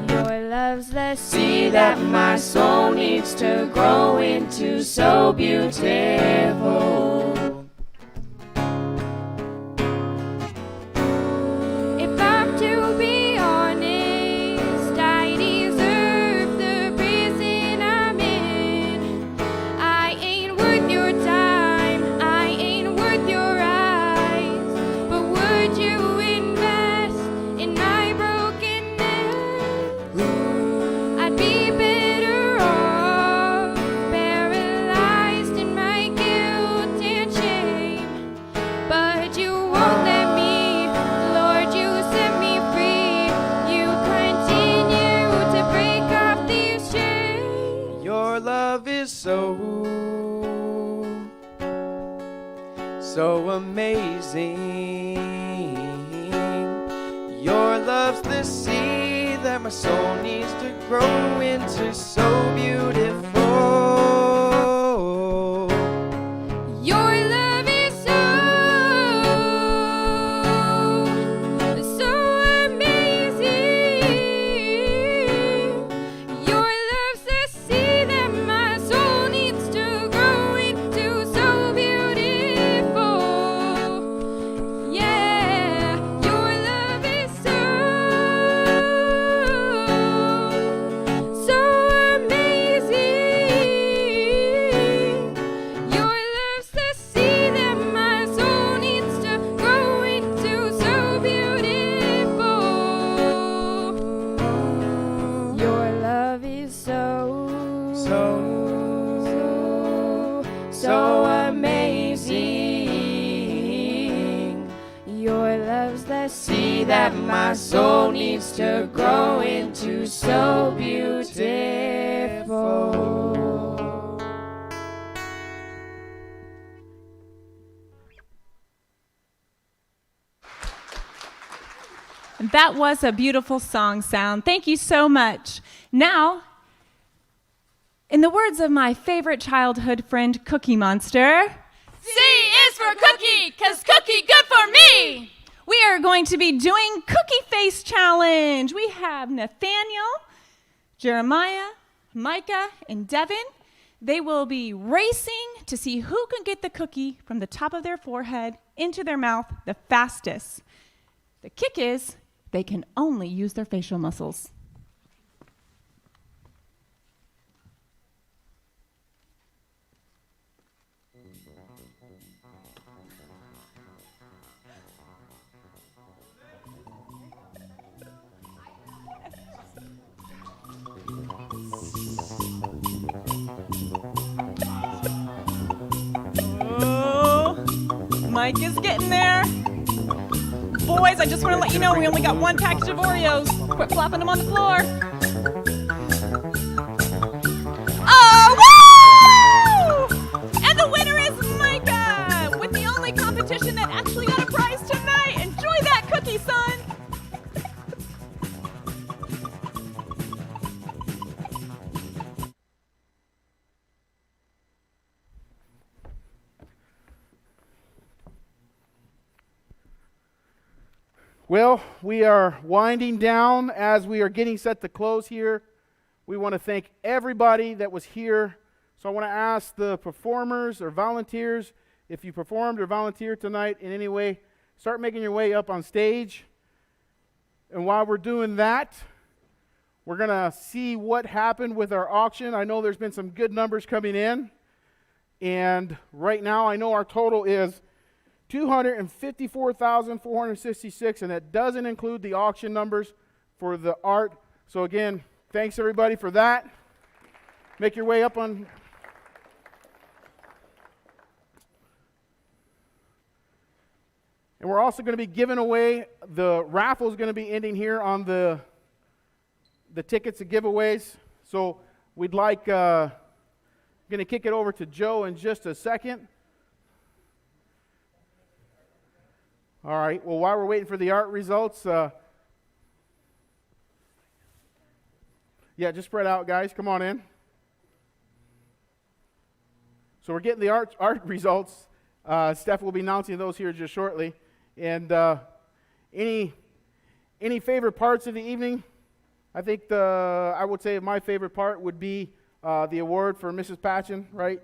Your love's the seed that my soul needs to grow into, so beautiful. If I'm to be honest, I deserve the prison I'm in. I ain't worth your time, I ain't worth your eyes, but would you invest in my brokenness? I'd be better off paralyzed in my guilt and shame, but you won't let me. Lord, you set me free. You continue to break off these chains. Your love is so amazing. Your love's the seed that my soul needs to grow into, so beautiful. so amazing. Your love's the sea that my soul needs to grow into, so beautiful. That was a beautiful song sound. Thank you so much. Now, in the words of my favorite childhood friend, Cookie Monster, C is for cookie, 'cause cookie good for me. we are going to be doing Cookie Face Challenge. We have Nathaniel, Jeremiah, Micah, and Devin. They will be racing to see who can get the cookie from the top of their forehead into their mouth the fastest. The kick is they can only use their facial muscles. Oh, Mike is getting there. Boys, I just want to let you know we only got one package of Oreos. Quit flopping them on the floor. Oh, woo! And the winner is Micah, with the only competition that actually got a prize tonight. Enjoy that cookie, son. Well, we are winding down as we are getting set to close here. We want to thank everybody that was here. So I want to ask the performers or volunteers, if you performed or volunteered tonight in any way, start making your way up on stage. And while we're doing that, we're going to see what happened with our auction. I know there's been some good numbers coming in. And right now I know our total is $254,466, and that doesn't include the auction numbers for the art. So again, thanks everybody for that. Make your way up on. And we're also going to be giving away, the raffle is going to be ending here on the tickets and giveaways. So we'd like, going to kick it over to Joe in just a second. All right, well, while we're waiting for the art results, yeah, just spread out, guys. Come on in. So we're getting the art results. Steph will be announcing those here just shortly. And any favorite parts of the evening? I think I would say my favorite part would be the award for Mrs. Patchen, right?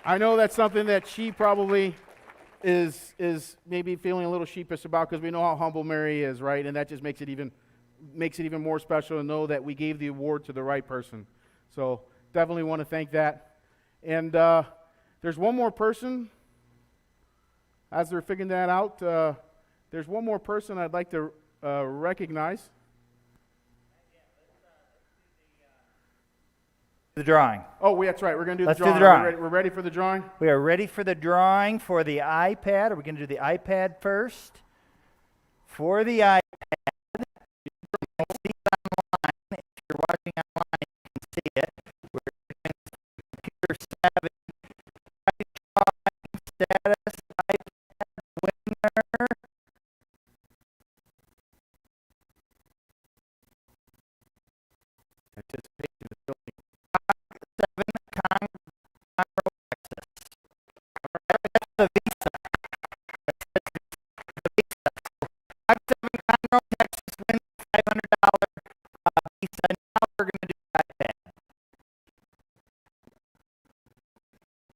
I know that's something that she probably is maybe feeling a little sheepish about, because we know how humble Mary is, right? And that just makes it even more special to know that we gave the award to the right person. So definitely want to thank that. And there's one more person, as they're figuring that out, there's one more person I'd like to recognize. The drawing. Oh, that's right. We're going to do Let's the drawing. do the drawing. We're ready for the drawing? We are ready for the drawing for the iPad. Are we going to do the iPad first? For the iPad, you can see it online. If you're watching online, you can see it. We're doing computer savvy drawing status iPad winner. Anticipation is building. 7 Conroe, Texas. That's the Visa. That's the Visa. 57 Conroe, Texas wins $500 Visa. Now we're going to do iPad.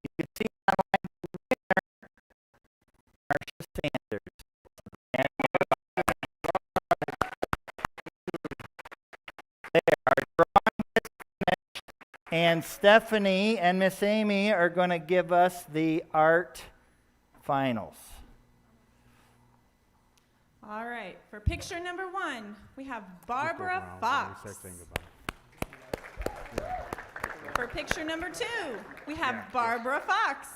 You can see online the winner, Marcia Sanders. And there, our drawing is finished. And Stephanie and Miss Amy are going to give us the art finals. All right, for For picture number 1, we have Barbara Fox. For picture number 2, we have Barbara Fox.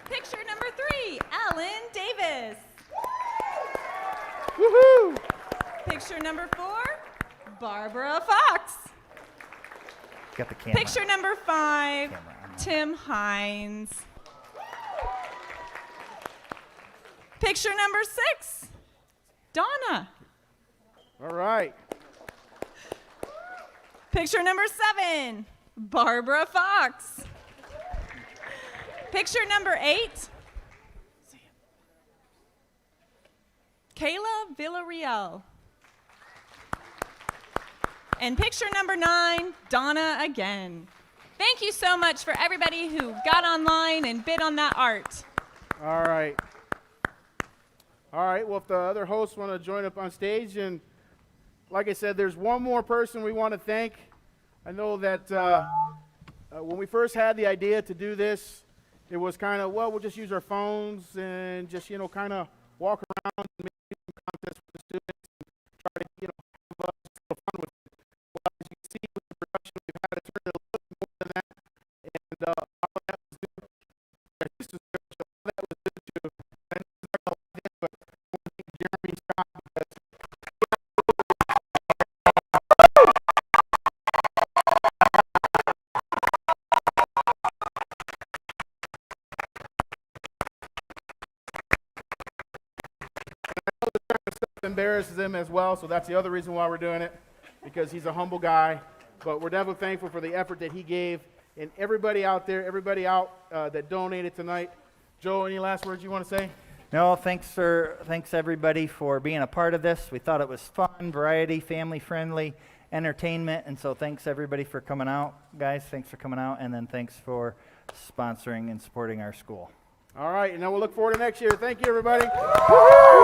Picture number 3, Ellen Davis. Woohoo! Picture number 4, Barbara Fox. Got the camera. Picture number 5, Tim Hines. Picture number 6, Donna. All right. Picture number 7, Barbara Fox. Picture number 8, Kayla Villarreal. And picture number 9, Donna again. Thank you so much for everybody who got online and bid on that art. All right. All right, well, if the other hosts want to join up on stage, and like I said, there's one more person we want to thank. I know that when we first had the idea to do this, it was kind of, well, we'll just use our phones and just, kind of walk around and make some contests with the students and try to, have a little fun with it. Well, as you can see with the production, we've had to turn it a little bit more than that, and all of that was due. This is all that was due to. And this is not going to lie in, but I want to thank Jeremy Scott because embarrasses him as well, so that's the other reason why we're doing it, because he's a humble guy. But we're definitely thankful for the effort that he gave, and everybody out there, that donated tonight. Joe, any last words you want to say? No, thanks everybody for being a part of this. We thought it was fun, variety, family friendly, entertainment, and so thanks everybody for coming out, guys. Thanks for coming out, and then thanks for sponsoring and supporting our school. All right, and now we'll look forward to next year. Thank you, everybody. Woo-hoo!